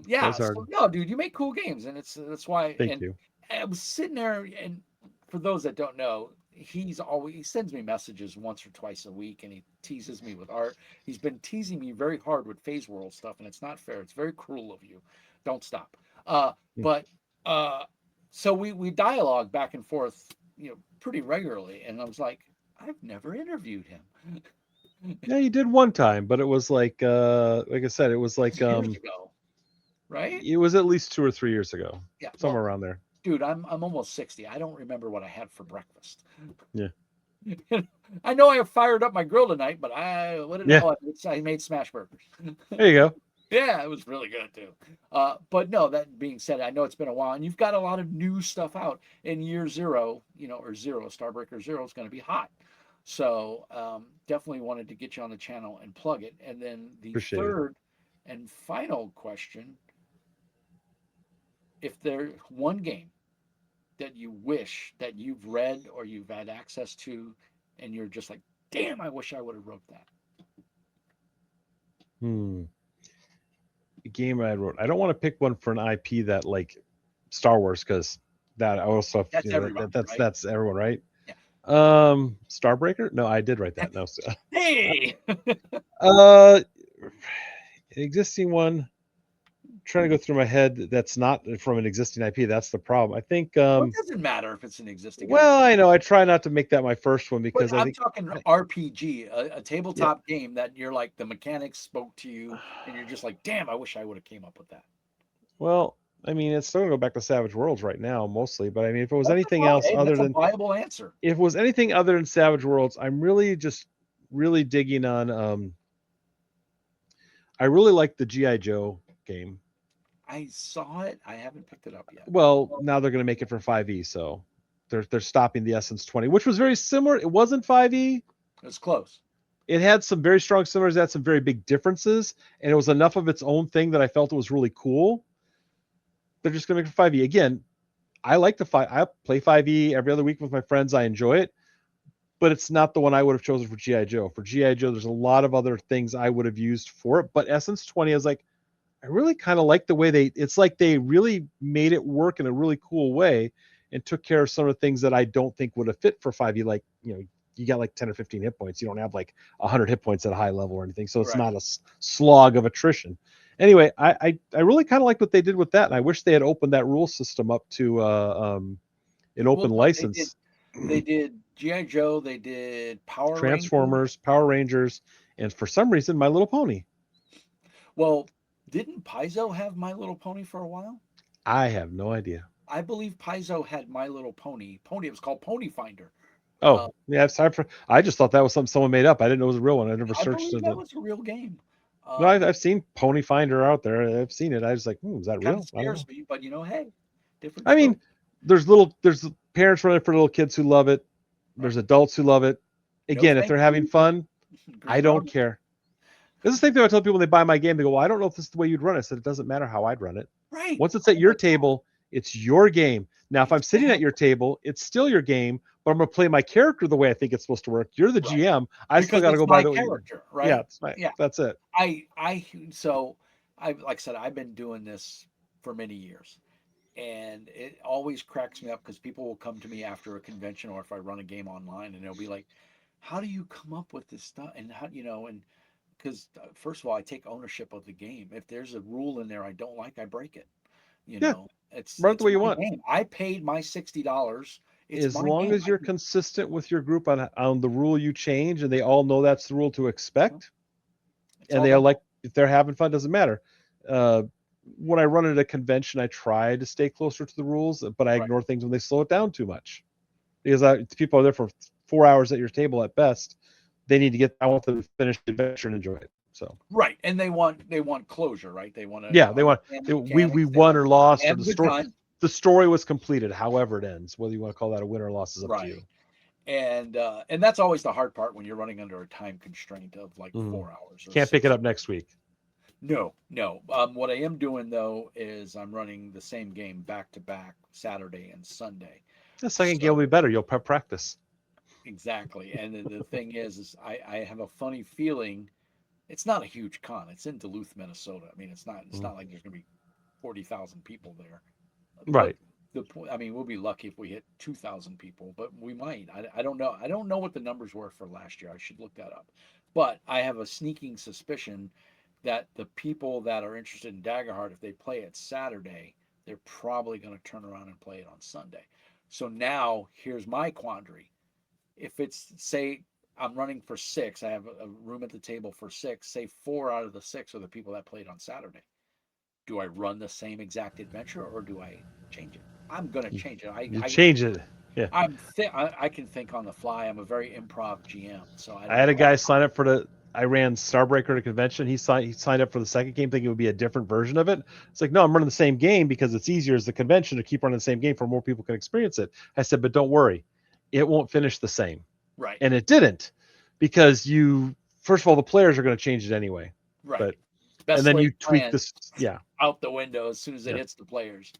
Yeah. That's hard. So no, dude, you make cool games, and that's why. Thank And you. I was sitting there, and for those that don't know, he sends me messages once or twice a week, and he teases me with art. He's been teasing me very hard with Phase World stuff, and it's not fair. It's very cruel of you. Don't stop. Mm. But so we dialogue back and forth, pretty regularly, and I was like, I've never interviewed him. Yeah, you did one time, but it was like I said, it was like Years ago, right? it was at least 2 or 3 years ago, Yeah. Well, somewhere around there. dude, I'm almost 60. I don't remember what I had for breakfast. Yeah. I know I fired up my grill tonight, but what did Yeah. oh, I made smash burgers. There you go. Yeah, it was really good too. But no, that being said, I know it's been a while, and you've got a lot of new stuff out. In year zero, or zero, Starbreaker Zero is going to be hot. So definitely wanted to get you on the channel and plug it. And then the Appreciate it. third and final question: if there's one game that you wish that you've read or you've had access to, and you're just like, damn, I wish I would have wrote that. Hmm. Game I wrote. I don't want to pick one for an IP that like Star Wars because that I also have, That's everybody, right? that's everyone, right? Yeah. Starbreaker? No, I did write that. No. Hey, Uh, existing one. Trying to go through my head. That's not from an existing IP. That's the problem. I think. well, it doesn't matter if it's an existing IP. Well, I know. I try not to make that my first one But because I I'm think. talking I, RPG, a yeah. tabletop game that you're like the mechanics spoke to you, and you're just like, damn, I wish I would have came up with that. Well, I mean, it's still gonna go back to Savage Worlds right now, mostly. But I mean, if it was That's a anything fine, else hey, other that's a than viable answer. if it was anything other than Savage Worlds, I'm really just really digging on. I really like the GI Joe game. I saw it. I haven't picked it up yet. Well, now they're gonna make it for 5e, so they're stopping the Essence 20, which was very similar. It wasn't 5e. It's close. It had some very strong similars, it had some very big differences, and it was enough of its own thing that I felt it was really cool. They're just gonna make it for 5e again. I like the five. I play 5e every other week with my friends. I enjoy it, but it's not the one I would have chosen for GI Joe. For GI Joe, there's a lot of other things I would have used for it, but Essence 20 is like I really kind of like the way they. It's like they really made it work in a really cool way and took care of some of the things that I don't think would have fit for 5e. Like you got like 10 or 15 hit points. You don't have like 100 hit points at a high level or anything, so it's Right. not a slog of attrition. Anyway, I really kind of like what they did with that, and I wish they had opened that rule system up to an Well, open no, they did. license. They did GI Joe. They did Power Rangers. Transformers, Power Rangers, and for some reason, My Little Pony. Well, didn't Paizo have My Little Pony for a while? I have no idea. I believe Paizo had My Little Pony. Pony. It was called Pony Finder. Oh, Uh, yeah, I just thought that was something someone made up. I didn't know it was a real one. I never I searched believe that into. was a real game. No, Um, I've seen Pony Finder out there. I've seen it. I was like, is that Kind of real? I don't scares know. me, but hey, different I strokes. mean, there's parents running for little kids who love it. Right. There's adults who love it. No, Again, if thank they're having you. fun, I Green don't Army. care. This is the same thing I tell people when they buy my game. They go, well, I don't know if this is the way you'd run it. I said, it doesn't matter how I'd run it. Right. Once it's at Oh your my table, it's your game. Now, if I'm sitting at exactly. your table, it's still your game, but I'm going to play my character the way I think it's supposed to work. You're the Right. GM. I still Because got to it's go by my the way. character, Yeah, right? it's my, Yeah. that's it. I so I like I said, I've been doing this for many years. And it always cracks me up because people will come to me after a convention or if I run a game online and they'll be like, how do you come up with this stuff? And how, and because first of all, I take ownership of the game. If there's a rule in there I don't like, I break it. Yeah, It's run it the it's way you my want. game. I paid my $60. It's As my long game. as you're consistent with your group on the rule you change and they all know that's the rule to expect, It's and all they are that like, matters. if they're having fun, doesn't matter. Uh, when I run at a convention, I try to stay closer to the rules, but I Right. ignore things when they slow it down too much because people are there for 4 hours at your table at best. They need to get. I want them to finish the adventure and enjoy it. So Right. And they want closure, right? They want to yeah, they want understand the we mechanics. They won want or to lost or have a good time. the story was completed. However it ends, whether you want to call that a win or loss is up to you. Right. And that's always the hard part when you're running under a time constraint of like Mm. 4 hours or Can't pick it 6 up next week. No, no. What I am doing though is I'm running the same game back to back Saturday and Sunday. The second game will be So better. You'll practice. exactly. And the thing is I have a funny feeling it's not a huge con. It's in Duluth, Minnesota. I mean, it's Mm. not like there's going to be 40,000 people there. But Right. the point, I mean, we'll be lucky if we hit 2,000 people, but we might. I don't know. I don't know what the numbers were for last year. I should look that up. But I have a sneaking suspicion that the people that are interested in Daggerheart, if they play it Saturday, they're probably going to turn around and play it on Sunday. So now here's my quandary. If it's, say, I'm running for six, I have a room at the table for six, say four out of the six are the people that played on Saturday. Do I run the same exact adventure or do I change it? I'm going to You, change it. you change it. Yeah. I can think on the fly. I'm a very improv GM, so I I don't had a know. guy sign up for the. I ran Starbreaker at a convention. He signed up for the second game thinking it would be a different version of it. It's like, no, I'm running the same game because it's easier as the convention to keep running the same game for more people can experience it. I said, but don't worry, it won't finish the same. Right, And it didn't because you first of all the players are going to change it anyway. right. But and Best then laid you tweak plans this. Yeah. out the window as soon as it Yeah. hits the players.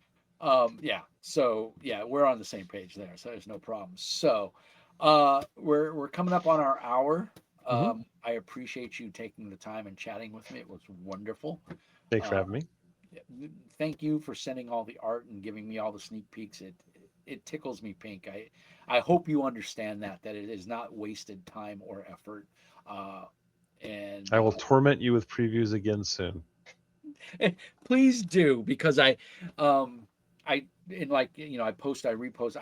Yeah. So yeah, we're on the same page there. So there's no problem. So we're coming up on our hour. Hmm. I appreciate you taking the time and chatting with me. It was wonderful. Thanks for Uh, having me. Thank you for sending all the art and giving me all the sneak peeks. It tickles me pink. I hope you understand that it is not wasted time or effort. Uh, and I will torment you with previews again soon. Please do, because um I in like I post, I repost.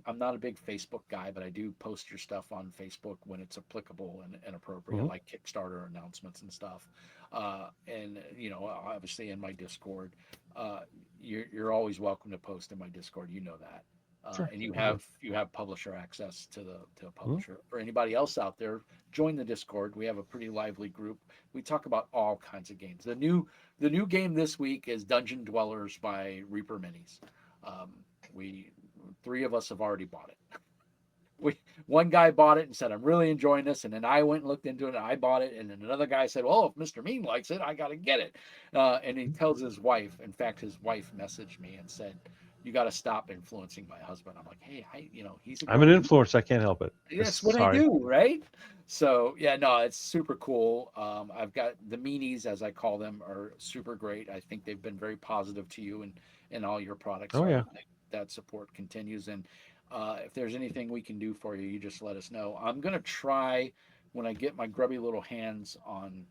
I'm not a big Facebook guy, but I do post your stuff on Facebook when it's applicable and appropriate, Hmm. like Kickstarter announcements and stuff. And obviously in my Discord, uh, you're always welcome to post in my Discord. You know that. Sure. And you Thank you. have publisher access to the Hmm. publisher. For anybody else out there, join the Discord. We have a pretty lively group. We talk about all kinds of games. The new game this week is Dungeon Dwellers by Reaper Minis. Um, we three of us have already bought it. We One guy bought it and said, "I'm really enjoying this," and then I went and looked into it and I bought it, and then another guy said, "Well, if Mr. Mean likes it, I got to get it." And he tells his wife. In fact, his wife messaged me and said, "You got to stop influencing my husband." I'm like, "Hey, he's a I'm an grown." influencer. I can't help it. That's Just what I sorry. do, right? So yeah, no, it's super cool. I've got the meanies, as I call them, are super great. I think they've been very positive to you and all your products. Oh So I yeah. hope that support continues. And if there's anything we can do for you, you just let us know. I'm gonna try when I get my grubby little hands on,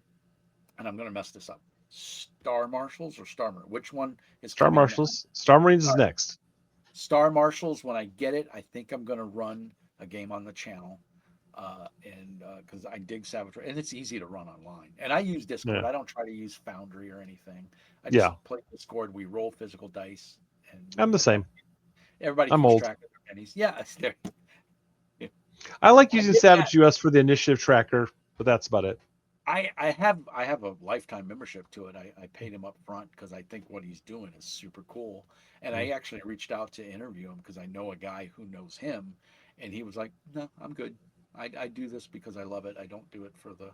and I'm gonna mess this up. Star Marshals or Starmer? Which one is Star coming now? Marshals. Star Marines All is right, next. Star Marshals. When I get it, I think I'm gonna run a game on the channel and because I dig Savage, and it's easy to run online. And I use Discord. Yeah. I don't try to use Foundry or anything. I just Yeah. play Discord. We roll physical dice, and I'm the same. everybody I'm keeps old. track of their pennies. Yeah, I like I using did that. Savage US for the initiative tracker, but that's about it. I have a lifetime membership to it. I paid him up front because I think what he's doing is super cool. And I Mm. actually reached out to interview him because I know a guy who knows him, and he was like, "No, I'm good. I do this because I love it. I don't do it for the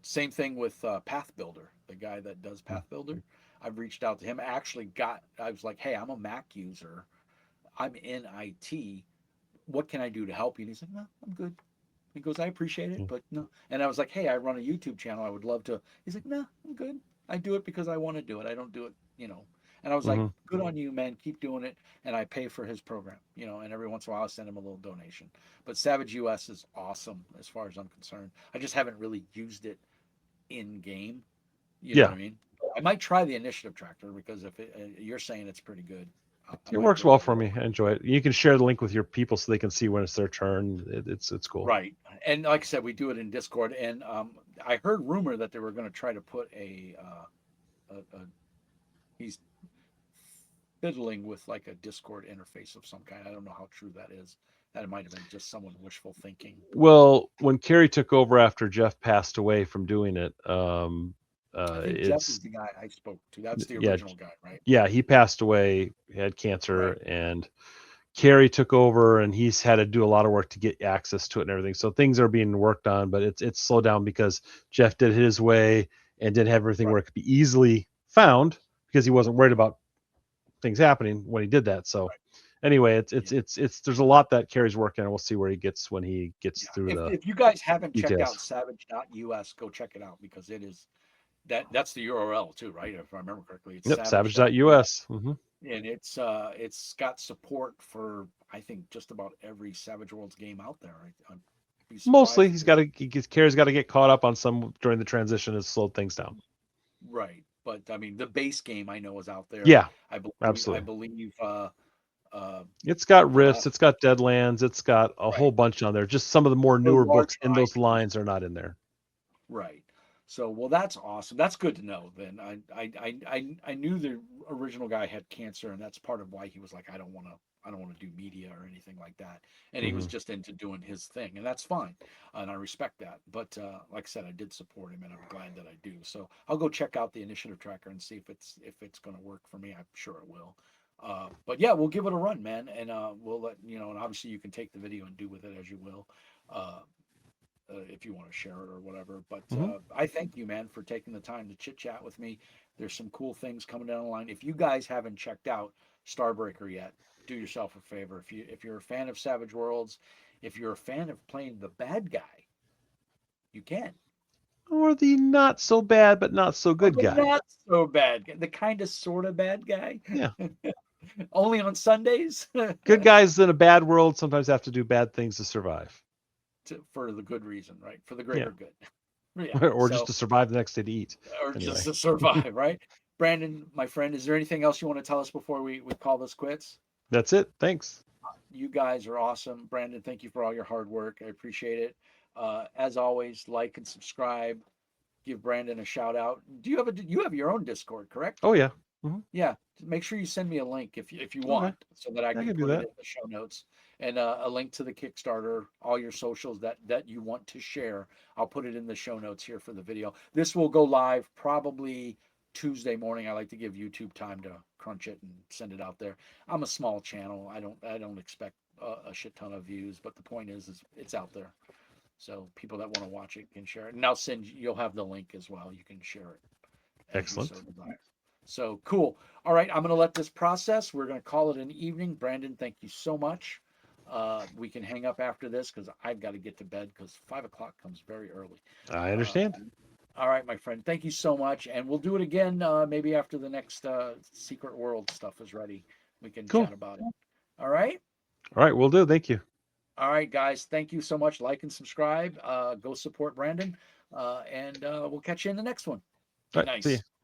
same thing with Path Builder, the guy that does Mm. Path Builder. I've reached out to him. I was like, hey, I'm a Mac user. I'm in IT. What can I do to help you? And he's like, no, I'm good. He goes, I appreciate it, Mm. but no. And I was like, hey, I run a YouTube channel. I would love to. He's like, no, I'm good. I do it because I want to do it. I don't do it. And I was like, Hmm. good on you, man. Keep doing it. And I pay for his program. And every once in a while I send him a little donation. But Savage US is awesome as far as I'm concerned. I just haven't really used it in game. You know what Yeah. I mean? I might try the initiative tracker because if you're saying it's pretty good, I It might works give it well a for whirl. me. I enjoy it. You can share the link with your people so they can see when it's their turn. It's cool. Right. And like I said, we do it in Discord. And I heard rumor that they were going to try to put a he's fiddling with like a Discord interface of some kind. I don't know how true that is. That might have been just someone wishful thinking. Well, when Kerry took over after Jeff passed away from doing it, I think Jeff is it's the guy I spoke to. That's the yeah, original guy, right? yeah. He passed away. He had cancer, Right. and Kerry took over, and he's had to do a lot of work to get access to it and everything. So things are being worked on, but it's slowed down because Jeff did it his way and didn't have everything Right. where it could be easily found because he wasn't worried about things happening when he did that. So Right. anyway, it's Yeah. it's it's it's there's a lot that Kerry's working on. We'll see where he gets when he gets Yeah. through If the if you guys haven't checked out details. savage.us, go check it out because it is that's the URL too, right? If I remember correctly, it's Yep, savage.us. savage.us. Mm-hmm. And it's got support for I think just about every Savage Worlds game out there. I'd be Mostly, surprised if Kerry's got to get caught up on some during the transition. Has slowed things down. right. But I mean, the base game I know is out there. Yeah, I believe I absolutely. believe It's got the Rifts, last it's got Deadlands, it's got a whole right bunch on there. Just some of the more the newer books larger in those IPs. lines are not in there. Right. So, well, that's awesome. That's good to know. Then I knew the original guy had cancer, and that's part of why he was like, I don't want to do media or anything like that. And he was Hmm. just into doing his thing, and that's fine, and I respect that. But like I said, I did support him, and I'm glad that I do. So I'll go check out the initiative tracker and see if it's going to work for me. I'm sure it will. But yeah, we'll give it a run, man, and we'll let you know. And obviously, you can take the video and do with it as you will. Uh, if you want to share it or whatever. But Hmm. I thank you, man, for taking the time to chit chat with me. There's some cool things coming down the line. If you guys haven't checked out Starbreaker yet, do yourself a favor. If you're a fan of Savage Worlds, if you're a fan of playing the bad guy, You can. Or the not so bad but not so Or good the guy. not so bad guy, the kind of sort of bad guy. Yeah. Only on Sundays. Good guys in a bad world sometimes have to do bad things to survive. For the good reason, right? For the Yeah. greater good. Yeah. Or just So, to survive the next day to eat. or just Anyway. to survive, right? Brandon, my friend, is there anything else you want to tell us before we call this quits? That's it. Thanks. You guys are awesome. Brandon, thank you for all your hard work. I appreciate it. As always, like and subscribe. Give Brandon a shout out. You have your own Discord, correct? Oh yeah. Hmm. Yeah, make sure you send me a link if you Okay. want, so that I I can can do put it that. in the show notes, and a link to the Kickstarter, all your socials that you want to share. I'll put it in the show notes here for the video. This will go live probably Tuesday morning. I like to give YouTube time to crunch it and send it out there. I'm a small channel. I don't expect a shit ton of views, but the point is it's out there. So people that want to watch it can share it. And you'll have the link as well. You can share it as you so Excellent. desire. So cool. All right, I'm going to let this process. We're going to call it an evening. Brandon, thank you so much. We can hang up after this because I've got to get to bed because 5 o'clock comes very early. I Uh, understand. all right, my friend. Thank you so much, and we'll do it again maybe after the next Secret World stuff is ready. We can Cool. chat about it. All right. All right, we'll do. Thank you. All right, guys. Thank you so much. Like and subscribe. Go support Brandon, and we'll catch you in the next one. All Be right. See you. nice.